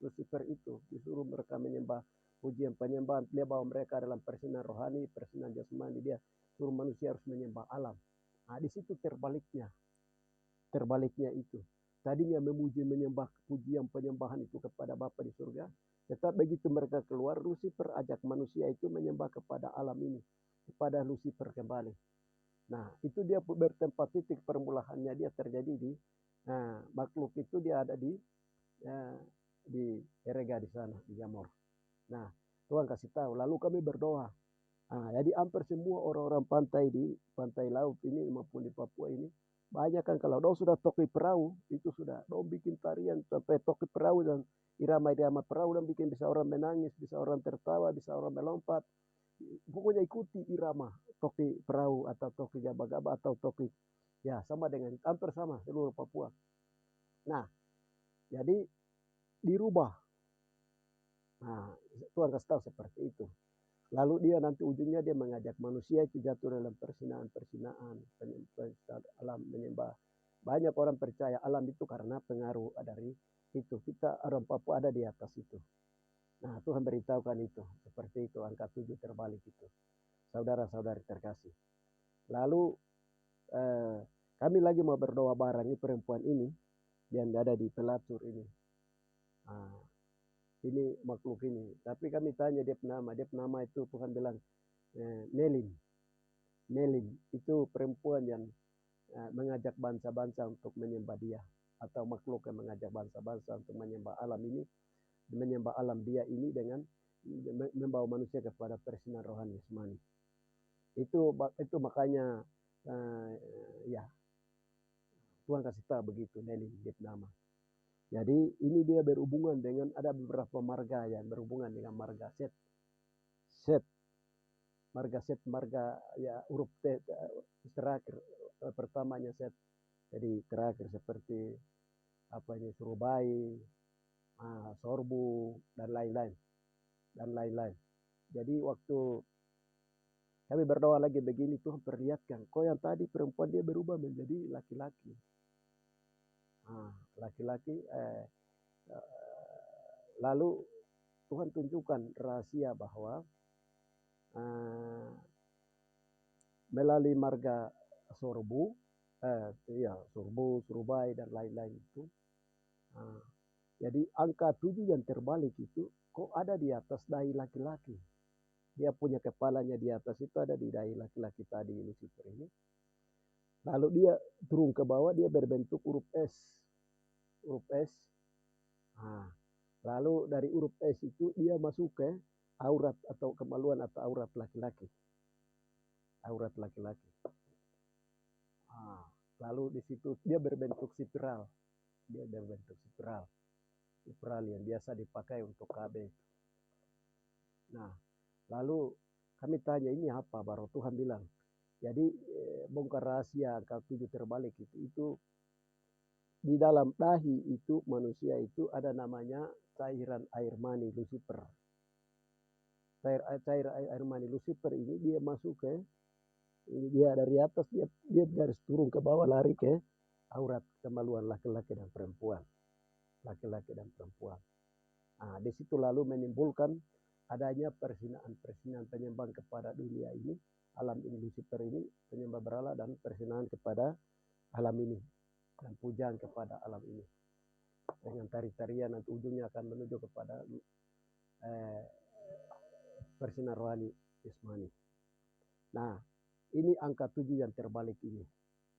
Lucifer itu disuruh mereka menyembah pujian penyembahan, dia bawa mereka dalam persinan rohani, persinan jasmani, dia suruh manusia harus menyembah alam. Di situ terbaliknya itu. Tadinya memuji menyembah pujian penyembahan itu kepada Bapa di surga, tetapi begitu mereka keluar, Lucifer ajak manusia itu menyembah kepada alam ini, kepada Lucifer kembali. Nah, itu dia bertempat titik permulaannya dia terjadi di makhluk itu dia ada di Erega di sana, di Jamor. Nah, Tuhan kasih tahu. Lalu kami berdoa. Jadi hampir semua orang-orang pantai di pantai laut ini maupun di Papua ini, banyak kan kalau dong sudah toki perahu, itu sudah dong bikin tarian sampai toki perahu dan irama-irama perahu dan bikin bisa orang menangis, bisa orang tertawa, bisa orang melompat. Pokoknya ikuti irama toki perahu atau toki gaba-gaba atau toki, ya sama dengan hampir sama seluruh Papua. Nah, jadi dirubah. Tuhan kasih tahu seperti itu. Lalu dia nanti ujungnya dia mengajak manusia itu jatuh dalam persinaan alam menyembah Banyak orang percaya alam itu karena pengaruh dari itu. Kita orang Papua ada di atas itu. Nah, Tuhan beritahukan itu. Seperti itu, angka 7 terbalik itu. Saudara-saudari terkasih. Lalu kami lagi mau berdoa bareng ini perempuan ini yang ada di pelacur ini. Nah, ini makhluk ini. Tapi kami tanya dia nama itu Tuhan bilang Nelin. Nelin itu perempuan yang mengajak bangsa-bangsa untuk menyembah dia, atau makhluk yang mengajak bangsa-bangsa untuk menyembah alam ini, menyembah alam dia ini dengan membawa manusia kepada persinan rohani jasmani. Itu makanya ya Tuhan kasih tahu begitu Nelin dia nama. Jadi ini dia berhubungan dengan ada beberapa marga yang berhubungan dengan marga Set. Set marga Set, marga ya huruf T terakhir pertamanya Set. Jadi terakhir seperti apa ini Surubai, Sorbu dan lain-lain. Jadi waktu kami berdoa lagi begini, Tuhan perlihatkan, kau yang tadi perempuan dia berubah menjadi laki-laki. Laki-laki. Lalu Tuhan tunjukkan rahasia bahwa melalui marga Sorbu, Sorbu, Surubai dan lain-lain itu. Jadi angka 7 yang terbalik itu kok ada di atas dahi laki-laki. Dia punya kepalanya di atas itu ada di dahi laki-laki tadi Lucifer ini. Lalu dia turun ke bawah, dia berbentuk huruf S. Huruf S. Lalu dari huruf S itu dia masuk ke aurat atau kemaluan atau aurat laki-laki. Aurat laki-laki. Lalu di situ dia berbentuk spiral. Dia berbentuk spiral. Spiral yang biasa dipakai untuk KB. Nah, lalu kami tanya ini apa? Baru Tuhan bilang. Jadi bongkar rahasia angka 7 terbalik itu di dalam dahi itu manusia itu ada namanya cairan air mani Lucifer. Cair air mani Lucifer ini dia masuk ke dia dari atas dia garis turun ke bawah lari ke aurat kemaluan laki-laki dan perempuan. Laki-laki dan perempuan. Nah, di situ lalu menimbulkan adanya persinaan penyembahan kepada dunia ini, alam ini Lucifer ini, penyembah berhala dan persinaan kepada alam ini dan pujaan kepada alam ini. Dengan tari-tarian nanti ujungnya akan menuju kepada persinan rohani jasmani. Nah, ini angka 7 yang terbalik ini.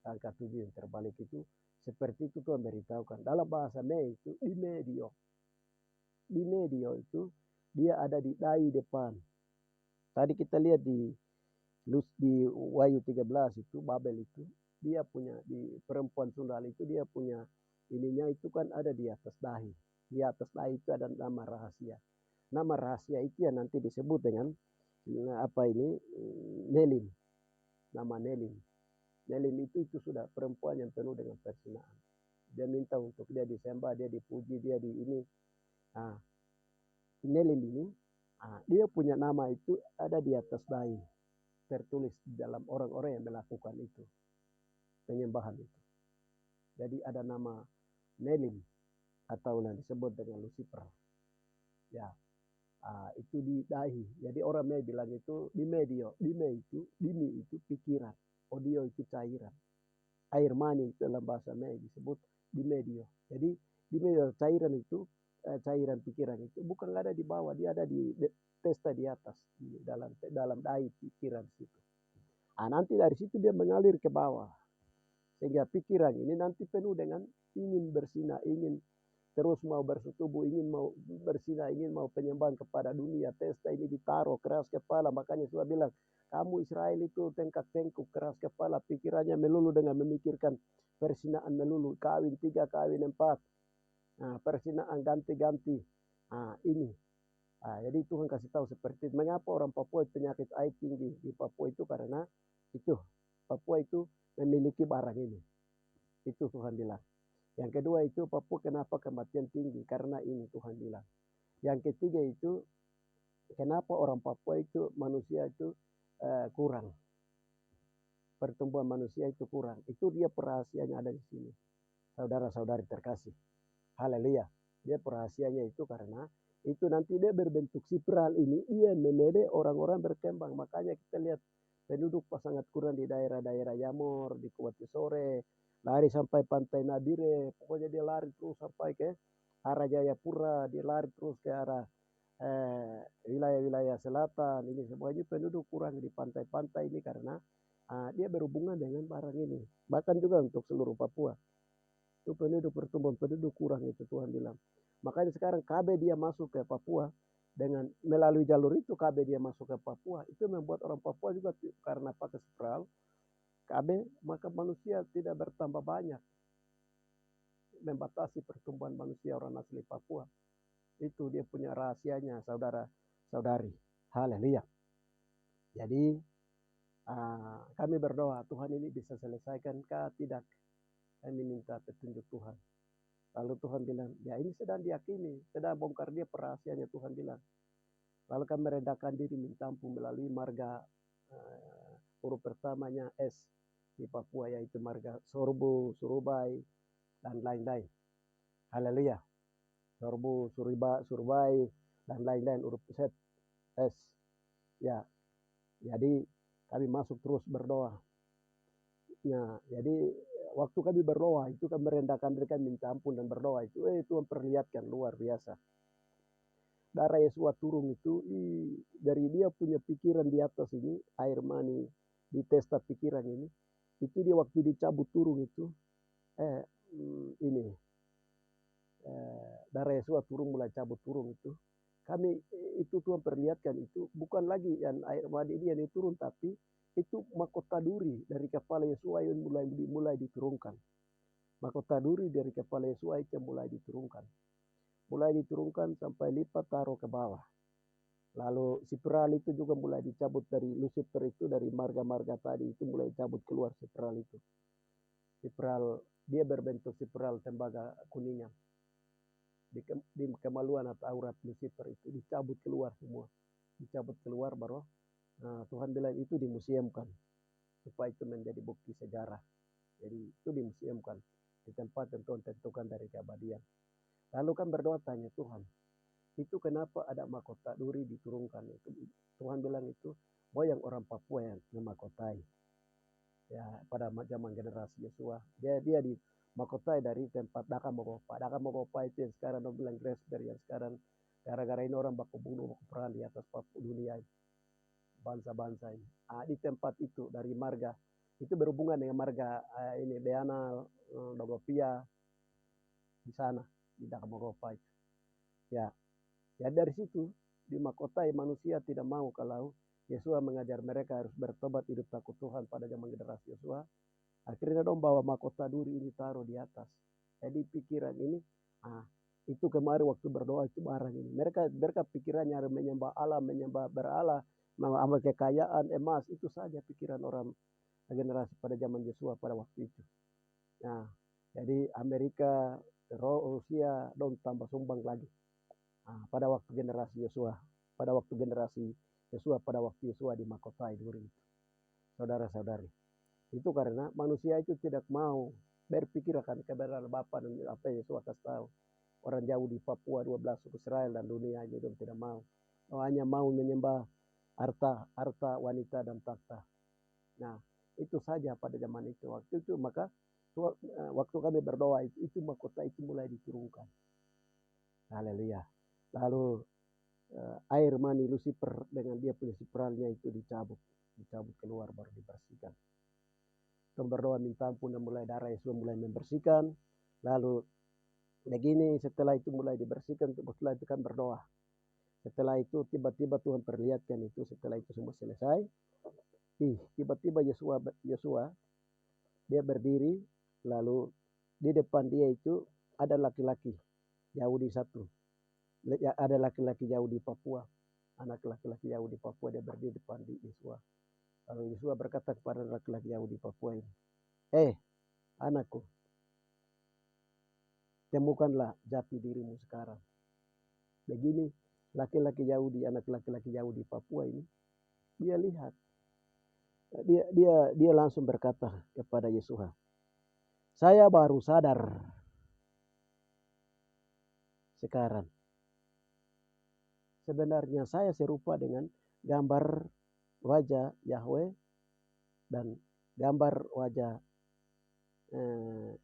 Angka 7 yang terbalik itu seperti itu Tuhan beritahukan. Dalam bahasa Mei itu di medio. Di medio itu dia ada di dahi depan. Tadi kita lihat di Wahyu 13 itu Babel itu dia punya di perempuan Sundal itu dia punya ininya itu kan ada di atas dahi. Di atas dahi itu ada nama rahasia. Nama rahasia itu yang nanti disebut dengan apa ini Nelim. Nama Nelim. Nelim itu sudah perempuan yang penuh dengan persinaan. Dia minta untuk dia disembah, dia dipuji, dia di ini. Nelim ini dia punya nama itu ada di atas dahi, tertulis di dalam orang-orang yang melakukan itu, penyembahan itu. Jadi ada nama Nelim atau yang disebut dengan Lucifer. Ya, itu di dahi. Jadi orang Mei bilang itu di medio, dimi itu pikiran, odio itu cairan, air mani itu dalam bahasa Mei disebut di medio. Jadi di medio cairan itu cairan pikiran itu bukan ada di bawah, dia ada di pesta di atas, di dalam dahi pikiran situ. Nanti dari situ dia mengalir ke bawah. Sehingga pikiran ini nanti penuh dengan ingin bersinah, ingin terus mau bersetubuh, ingin mau bersinah, ingin mau penyembahan kepada dunia. Testa ini ditaruh keras kepala. Makanya Tuhan bilang, kamu Israel itu tengkak-tengkuk, keras kepala. Pikirannya melulu dengan memikirkan persinaan melulu. Kawin 3, kawin 4. Persinaan ganti-ganti. Ini. Jadi Tuhan kasih tahu seperti itu. Mengapa orang Papua penyakit air tinggi di Papua itu karena itu Papua itu memiliki barang ini. Itu Tuhan bilang. Yang kedua itu Papua kenapa kematian tinggi karena ini Tuhan bilang. Yang ketiga itu kenapa orang Papua itu manusia itu kurang. pertumbuhan manusia itu kurang. Itu dia perahasianya ada di sini. Saudara-saudari terkasih. Haleluya. Dia perahasianya itu karena itu nanti dia berbentuk spiral ini, ia memede orang-orang berkembang. Makanya kita lihat penduduk sangat kurang di daerah-daerah Yamor, di Kuwati Sore, lari sampai Pantai Nabire, pokoknya dia lari terus sampai ke arah Jayapura, dia lari terus ke arah wilayah-wilayah selatan. Ini semuanya penduduk kurang di pantai-pantai ini karena dia berhubungan dengan barang ini. Bahkan juga untuk seluruh Papua. Itu penduduk pertumbuhan penduduk kurang itu Tuhan bilang. Makanya sekarang KB dia masuk ke Papua dengan melalui jalur itu KB dia masuk ke Papua. Itu membuat orang Papua juga karena pakai spiral KB maka manusia tidak bertambah banyak. Membatasi pertumbuhan manusia orang asli Papua. Itu dia punya rahasianya saudara-saudari. Haleluya. Jadi kami berdoa Tuhan ini bisa selesaikan kah tidak. Kami minta petunjuk Tuhan. Lalu Tuhan bilang, ya ini sedang diyakini, sedang bongkar dia perahasianya Tuhan bilang. Lalu kami meredakan diri minta ampun melalui marga huruf pertamanya S di Papua yaitu marga Sorbu, Surubai, dan lain-lain. Haleluya. Sorbu, Surubai, dan lain-lain huruf Z, S. Ya, jadi kami masuk terus berdoa. Nah, jadi waktu kami berdoa itu kami merendahkan diri kami minta ampun dan berdoa itu Tuhan perlihatkan luar biasa. Darah Yesus turun itu dari dia punya pikiran di atas ini air mani di testa pikiran ini itu dia waktu dicabut turun itu darah Yesus turun mulai cabut turun itu kami itu Tuhan perlihatkan itu bukan lagi yang air mani ini yang turun tapi itu mahkota duri dari kepala Yesus yang mulai diturunkan. Mahkota duri dari kepala Yesus itu mulai diturunkan. Mulai diturunkan sampai lipat taruh ke bawah. Lalu spiral itu juga mulai dicabut dari Lucifer itu dari marga-marga tadi itu mulai cabut keluar spiral itu. Spiral dia berbentuk spiral tembaga kuningan. Di kemaluan atau aurat Lucifer itu dicabut keluar semua. Dicabut keluar baru Tuhan bilang itu dimuseumkan supaya itu menjadi bukti sejarah. Jadi itu dimuseumkan di tempat yang Tuhan tentukan dari keabadian. Lalu kan berdoa tanya Tuhan, itu kenapa ada mahkota duri diturunkan? Itu Tuhan bilang itu moyang orang Papua yang memahkotai. Ya pada zaman generasi Yesua, dia di mahkotai dari tempat Daka Mogopa. Daka Mogopa itu yang sekarang orang bilang Grassberg yang sekarang gara-gara ini orang baku bunuh baku perang di atas Papua dunia bangsa-bangsa ini. Di tempat itu dari marga itu berhubungan dengan marga ini Beanal, Dogopia di sana di Dakamogopa itu. Ya, ya dari situ di mahkota manusia tidak mau kalau Yesua mengajar mereka harus bertobat hidup takut Tuhan pada zaman generasi Yesua. Akhirnya dong bawa mahkota duri ini taruh di atas. Jadi pikiran ini, itu kemarin waktu berdoa itu barang ini. Mereka pikirannya harus menyembah Allah, menyembah berala, mengamal kekayaan, emas, itu saja pikiran orang generasi pada zaman Yesua pada waktu itu. Nah, jadi Amerika, Rusia, dong tambah sumbang lagi. Pada waktu generasi Yesua, pada waktu generasi Yesua, pada waktu Yesua di mahkotai duri itu. Saudara-saudari, itu karena manusia itu tidak mau berpikir akan kebenaran Bapa dan apa yang Yesus kasih tahu. Orang jauh di Papua 12 suku Israel dan dunia ini tidak mau. Hanya mau menyembah harta, wanita dan takhta. Nah, itu saja pada zaman itu. Waktu itu maka waktu kami berdoa itu mahkota itu mulai diturunkan. Haleluya. Lalu air mani Lucifer dengan dia punya spiralnya itu dicabut keluar baru dibersihkan. Kita berdoa minta ampun dan mulai darah Yesus mulai membersihkan. Lalu begini setelah itu mulai dibersihkan, setelah itu kan berdoa. Setelah itu tiba-tiba Tuhan perlihatkan itu setelah itu semua selesai. Tiba-tiba Yesua dia berdiri lalu di depan dia itu ada laki-laki Yahudi satu. Ada laki-laki Yahudi Papua. Anak laki-laki Yahudi Papua dia berdiri depan di Yesua. Lalu Yesua berkata kepada laki-laki Yahudi Papua ini, anakku, temukanlah jati dirimu sekarang. Begini laki-laki Yahudi, anak laki-laki Yahudi Papua ini, dia lihat Dia langsung berkata kepada Yesua, saya baru sadar sekarang. Sebenarnya saya serupa dengan gambar wajah Yahweh dan gambar wajah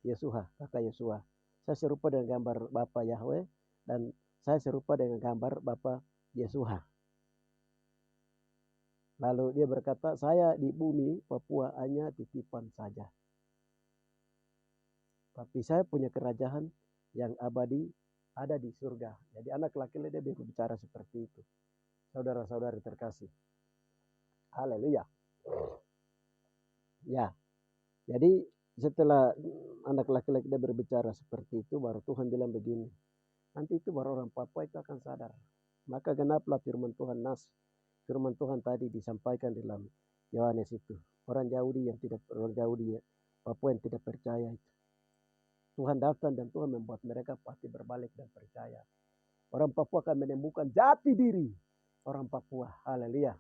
Yesua, kakak Yesua. Saya serupa dengan gambar Bapa Yahweh dan saya serupa dengan gambar Bapa Yesua. Lalu dia berkata, saya di bumi Papua hanya titipan saja. Tapi saya punya kerajaan yang abadi ada di surga. Jadi anak laki-laki dia berbicara seperti itu. Saudara-saudari terkasih. Haleluya. Ya. Jadi setelah anak laki-laki dia berbicara seperti itu, baru Tuhan bilang begini. Nanti itu baru orang Papua itu akan sadar. Maka genaplah firman Tuhan firman Tuhan tadi disampaikan dalam Yohanes itu. Orang Yahudi Papua yang tidak percaya itu. Tuhan datang dan Tuhan membuat mereka pasti berbalik dan percaya. Orang Papua akan menemukan jati diri orang Papua. Haleluya.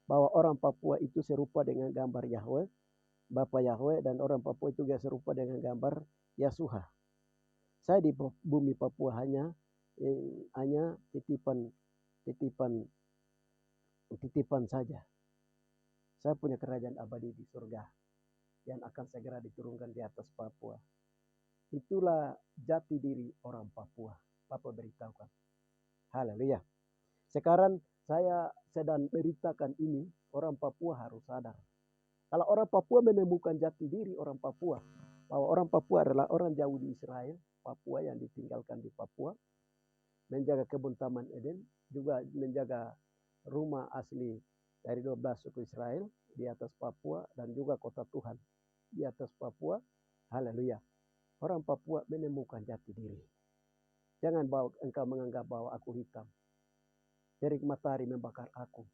Bahwa orang Papua itu serupa dengan gambar Yahweh, Bapa Yahweh, dan orang Papua itu juga serupa dengan gambar Yasuha. Saya di bumi Papua hanya titipan saja. Saya punya kerajaan abadi di surga yang akan segera diturunkan di atas Papua. Itulah jati diri orang Papua. Papa beritahukan. Haleluya. Sekarang saya sedang beritakan ini, orang Papua harus sadar. Kalau orang Papua menemukan jati diri orang Papua, bahwa orang Papua adalah orang jauh di Israel, Papua yang ditinggalkan di Papua, menjaga kebun Taman Eden, juga menjaga rumah asli dari 12 suku Israel di atas Papua, dan juga kota Tuhan di atas Papua. Haleluya. Orang Papua menemukan jati diri. Jangan engkau menganggap bahwa aku hitam. Terik matahari membakar aku.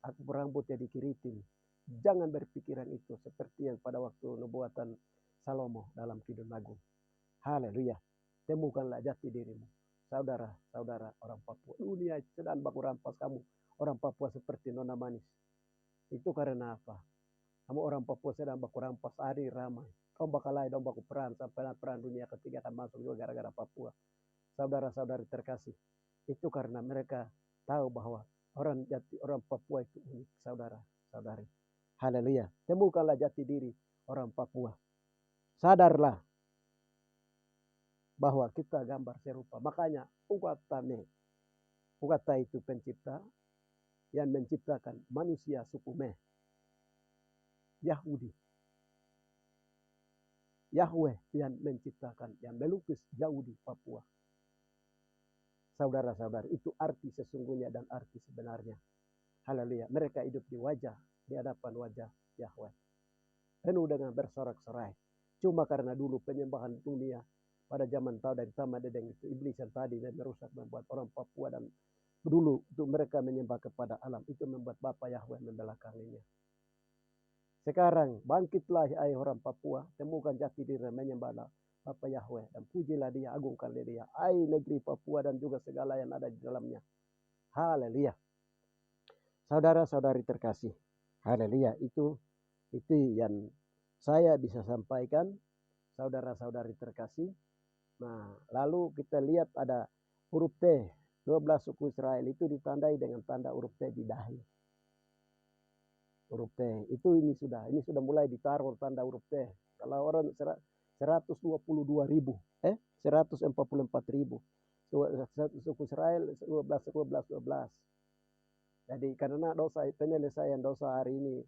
Aku berambutnya dikiriting. Jangan berpikiran itu seperti yang pada waktu nubuatan Salomo dalam Kidung Agung. Haleluya. Temukanlah jati dirimu. Saudara-saudara orang Papua. Dunia sedang baku rampas kamu. Orang Papua seperti nona manis. Itu karena apa? Kamu orang Papua sedang baku rampas hari ramai. Kau bakal lain dong baku perang sampai perang dunia ketiga akan masuk juga gara-gara Papua. Saudara-saudari terkasih. Itu karena mereka tahu bahwa orang Papua itu unik, saudara-saudari. Haleluya. Temukanlah jati diri orang Papua. Sadarlah bahwa kita gambar serupa. Makanya Ukata itu pencipta yang menciptakan manusia suku Meh. Yahudi. Yahweh yang menciptakan, yang melukis jauh di Papua. Saudara-saudari, itu arti sesungguhnya dan arti sebenarnya. Haleluya. Mereka hidup di hadapan wajah Yahweh. Penuh dengan bersorak-sorai. Cuma karena dulu penyembahan dunia pada zaman tahu dari Taman Eden itu, iblis yang tadi dan merusak, membuat orang Papua dan dulu itu mereka menyembah kepada alam. Itu membuat Bapa Yahweh membelakanginya. Sekarang bangkitlah hai orang Papua, temukan jati diri, menyembahlah Bapa Yahweh dan pujilah dia, agungkanlah dia. Hai negeri Papua dan juga segala yang ada di dalamnya. Haleluya. Saudara-saudari terkasih. Haleluya. Itu yang saya bisa sampaikan, saudara-saudari terkasih. Nah, lalu kita lihat ada huruf T. 12 suku Israel itu ditandai dengan tanda huruf T di dahi. Huruf T itu ini sudah mulai ditaruh tanda huruf T. Kalau orang 122.000, 144.000 suku Israel 12. Jadi karena penyelesaian dosa hari ini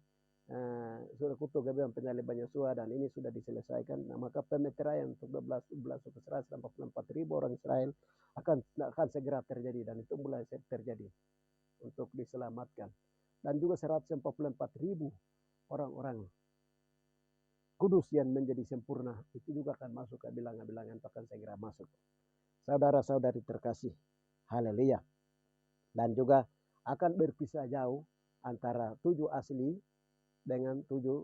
sudah kutuk bilang penyaliban Yesua dan ini sudah diselesaikan. Nah, maka pemeteraian untuk 12 suku Israel 144.000 orang Israel akan segera terjadi dan itu mulai terjadi untuk diselamatkan. Dan juga 144.000 orang-orang kudus yang menjadi sempurna itu juga akan masuk ke bilangan-bilangan, akan segera masuk. Saudara-saudari terkasih, haleluya. Dan juga akan berpisah jauh antara 7 asli dengan 7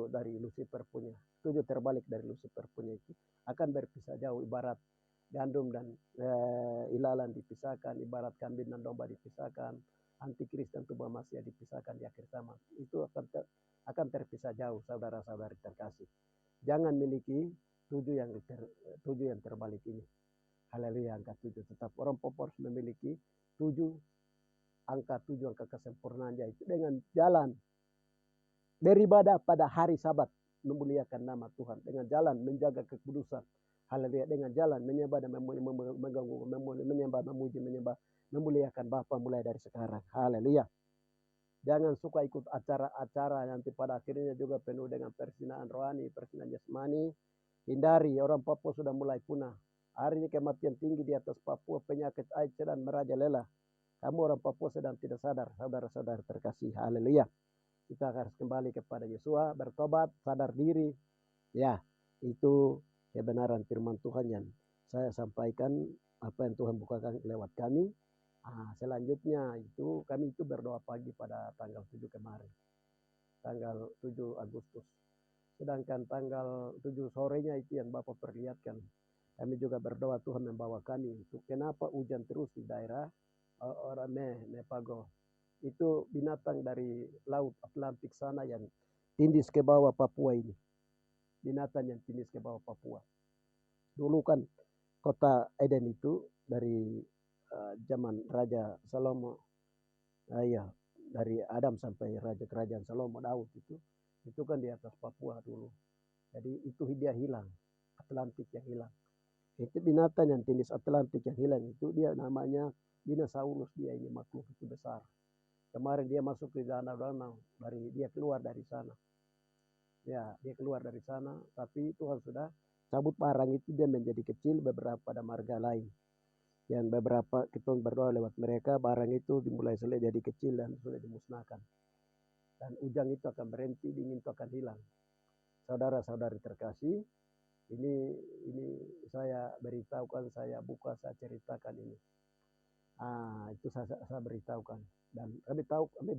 dari Lucifer punya. 7 terbalik dari Lucifer punya itu akan berpisah jauh, ibarat gandum dan ilalang dipisahkan, ibarat kambing dan domba dipisahkan, Antikris dan tubuh Masih dipisahkan di akhir zaman. Itu akan terpisah jauh, saudara-saudari terkasih. Jangan miliki tujuh yang terbalik ini. Haleluya, angka 7. Tetap orang Popo harus memiliki 7, angka 7, angka kesempurnaan, yaitu dengan jalan beribadah pada hari Sabat, memuliakan nama Tuhan, dengan jalan menjaga kekudusan. Haleluya, dengan jalan menyembah dan menyembah, memuji, memuliakan Bapa mulai dari sekarang. Haleluya. Jangan suka ikut acara-acara nanti pada akhirnya juga penuh dengan perzinaan rohani, perzinaan jasmani. Hindari, orang Papua sudah mulai punah. Hari ini kematian tinggi di atas Papua, penyakit AIDS sedang merajalela. Kamu orang Papua sedang tidak sadar, saudara-saudara terkasih. Haleluya. Kita harus kembali kepada Yesua, bertobat, sadar diri. Ya, itu kebenaran firman Tuhan yang saya sampaikan, apa yang Tuhan bukakan lewat kami. Selanjutnya itu kami itu berdoa pagi pada tanggal 7 kemarin. Tanggal 7 Agustus. Sedangkan tanggal 7 sorenya itu yang Bapak perlihatkan. Kami juga berdoa Tuhan membawa kami untuk kenapa hujan terus di daerah Mepago. Itu binatang dari laut Atlantik sana yang tindis ke bawah Papua ini. Binatang yang tindis ke bawah Papua. Dulu kan kota Eden itu dari zaman Raja Salomo, ya, dari Adam sampai Raja Kerajaan Salomo Daud itu kan di atas Papua dulu. Jadi itu dia hilang, Atlantik yang hilang. Itu binatang yang tindis Atlantik yang hilang itu dia namanya dinosaurus, dia ini makhluk itu besar. Kemarin dia masuk ke danau-danau, dia keluar dari sana. Ya, dia keluar dari sana, tapi Tuhan sudah cabut barang itu, dia menjadi kecil beberapa pada marga lain. Yang beberapa kita berdoa lewat mereka, barang itu dimulai jadi kecil dan sudah dimusnahkan. Dan ujang itu akan berhenti, dingin itu akan hilang. Saudara-saudari terkasih, ini saya beritahukan, saya buka, saya ceritakan ini. Itu saya beritahukan. Dan kami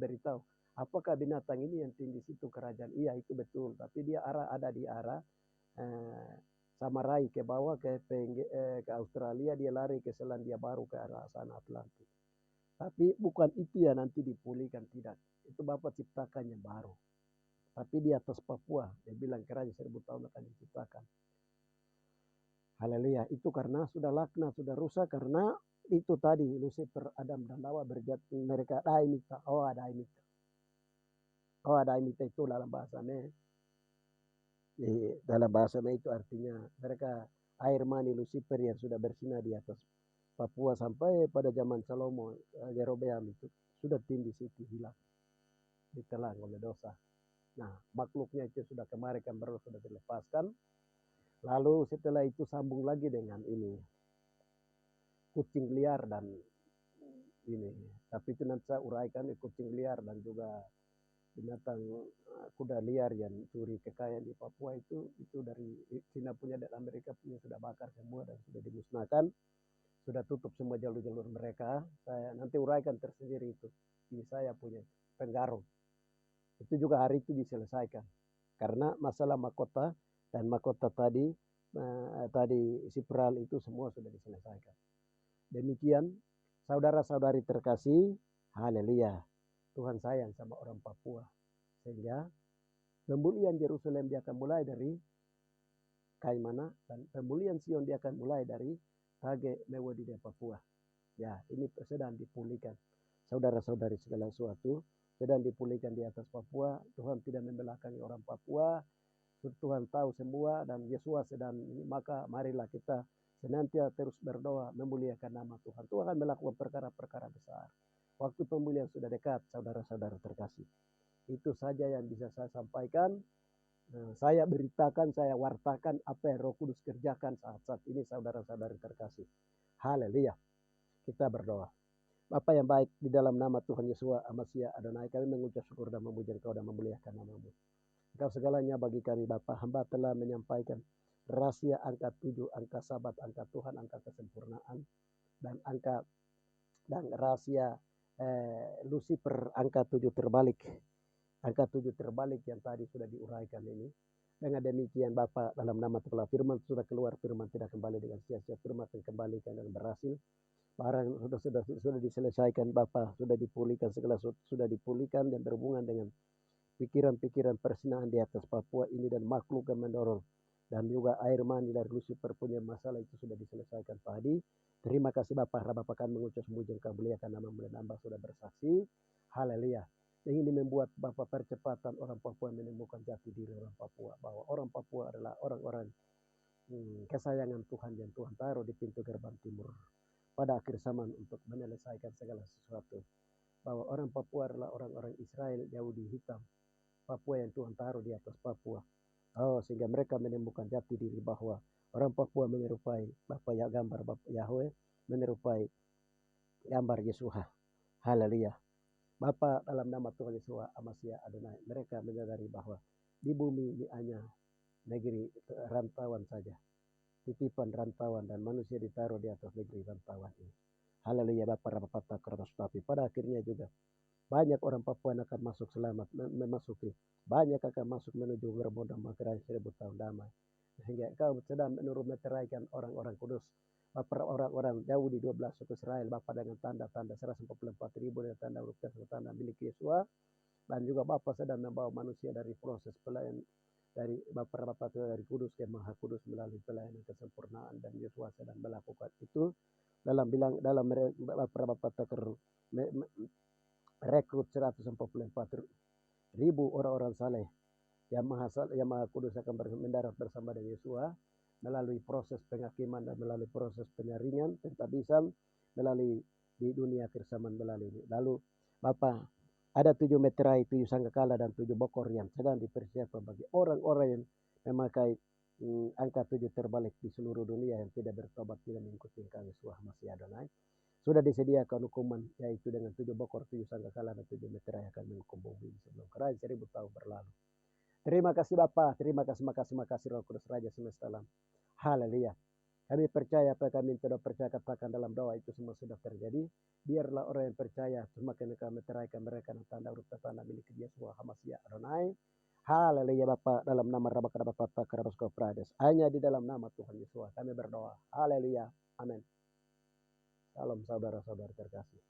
beritahu, apakah binatang ini yang tindis itu kerajaan? Iya, itu betul. Tapi dia ada di arah Samarai ke bawah ke Australia, dia lari ke Selandia Baru ke arah sana Atlantik. Tapi bukan itu ya nanti dipulihkan, tidak. Itu Bapak ciptakan yang baru. Tapi di atas Papua, dia bilang kerajaan 1000 tahun akan diciptakan. Haleluya, itu karena sudah laknat, sudah rusak karena itu tadi Lucifer, Adam dan Hawa berjatuh, mereka daimita. Daimita itu dalam bahasa dalam bahasa itu artinya mereka air mani Lucifer yang sudah bersinar di atas Papua sampai pada zaman Salomo, Yerobeam itu sudah tindis itu hilang, ditelan oleh dosa. Nah, makhluknya itu sudah kemarin kan baru sudah dilepaskan. Lalu setelah itu sambung lagi dengan ini kucing liar dan ini. Tapi itu nanti saya uraikan, kucing liar dan juga binatang kuda liar yang curi kekayaan di Papua itu dari Cina punya dan Amerika punya sudah bakar semua dan sudah dimusnahkan, sudah tutup semua jalur-jalur mereka. Saya nanti uraikan tersendiri itu. Ini saya punya Penggarong. Itu juga hari itu diselesaikan karena masalah mahkota dan mahkota tadi Sipral itu semua sudah diselesaikan. Demikian saudara-saudari terkasih, haleluya. Tuhan sayang sama orang Papua. Sehingga pemulihan Yerusalem dia akan mulai dari Kaimana dan pemulihan Sion dia akan mulai dari Tage Mewodi di Papua. Ya, ini sedang dipulihkan. Saudara-saudari segala sesuatu sedang dipulihkan di atas Papua. Tuhan tidak membelakangi orang Papua. Tuhan tahu semua dan Yesus sedang, maka marilah kita senantiasa terus berdoa memuliakan nama Tuhan. Tuhan akan melakukan perkara-perkara besar. Waktu pemulihan sudah dekat, saudara-saudara terkasih. Itu saja yang bisa saya sampaikan. Saya beritakan, saya wartakan apa yang Roh Kudus kerjakan saat-saat ini, saudara-saudari terkasih. Haleluya. Kita berdoa. Bapa yang baik, di dalam nama Tuhan Yesus Amasia Adonai, kami mengucap syukur dan memuji Engkau dan memuliakan nama-Mu. Engkau segalanya bagi kami Bapa. Hamba telah menyampaikan rahasia angka 7, angka Sabat, angka Tuhan, angka kesempurnaan, dan rahasia Lucifer angka 7 terbalik. Angka 7 terbalik yang tadi sudah diuraikan ini. Dengan demikian Bapa, dalam nama Tuhan, firman sudah keluar, firman tidak kembali dengan sia-sia, firman akan kembalikan dan berhasil. Barang sudah diselesaikan Bapa, sudah dipulihkan segala sudah dipulihkan dan berhubungan dengan pikiran-pikiran persinaan di atas Papua ini dan makhluk yang mendorong. Dan juga air mani dari Lucifer punya masalah itu sudah diselesaikan Pak Hadi. Terima kasih Bapak, Bapak akan mengucap semujung kemuliaan nama dan nambah sudah bersaksi. Haleluya. Yang ini membuat Bapak percepatan orang Papua menemukan jati diri orang Papua. Bahwa orang Papua adalah orang-orang kesayangan Tuhan yang Tuhan taruh di pintu gerbang timur pada akhir zaman untuk menyelesaikan segala sesuatu. Bahwa orang Papua adalah orang-orang Israel Yahudi hitam. Papua yang Tuhan taruh di atas Papua. Oh, sehingga mereka menemukan jati diri bahwa orang Papua menyerupai Bapak ya gambar Bapak Yahweh, menyerupai gambar Yesuha. Haleluya. Bapak dalam nama Tuhan Yesus Amasya Adonai, mereka menyadari bahwa di bumi ini hanya negeri rantauan saja. Titipan rantauan dan manusia ditaruh di atas negeri rantauan ini. Haleluya Bapak Bapak Kertas. Tapi pada akhirnya juga banyak orang Papua yang akan masuk selamat memasuki. Banyak akan masuk menuju berbondong menggerai 1000 tahun damai. Sehingga engkau sedang meteraikan orang-orang kudus. Orang-orang jauh di 12 suku Israel. Bapak dengan tanda-tanda 144.000 dengan tanda huruf tanda milik Yesus. Dan juga Bapak sedang membawa manusia dari proses pelayanan dari Bapak dari kudus ke maha kudus melalui pelayanan kesempurnaan dan Yesus sedang melakukan itu dalam Bapak rekrut 144.000 orang-orang saleh yang maha kudus akan mendarat bersama dengan Yesus melalui proses penghakiman dan melalui proses penyaringan pentabisan melalui di dunia akhir zaman melalui ini. Lalu Bapak ada 7 meterai, 7 sangkakala dan 7 bokor yang sedang dipersiapkan bagi orang-orang yang memakai angka 7 terbalik di seluruh dunia yang tidak bertobat, tidak mengikuti kami Yesus Masih Adonai. Sudah disediakan hukuman yaitu dengan 7 bokor, 7 sangkakala dan 7 meterai akan menghukum bumi sebelum kerajaan 1000 tahun berlalu. Terima kasih Bapa, terima kasih, makasih Roh Kudus Raja semesta alam. Haleluya. Kami percaya apa kami tidak percaya katakan dalam doa itu semua sudah terjadi. Biarlah orang yang percaya semakin kami teraikan mereka dan tanda huruf tanda milik Yesus Hamasya Adonai. Haleluya Bapa dalam nama Rabbaka Bapa Karabasko Prades. Hanya di dalam nama Tuhan Yesus kami berdoa. Haleluya. Amin. Salam saudara-saudara terkasih.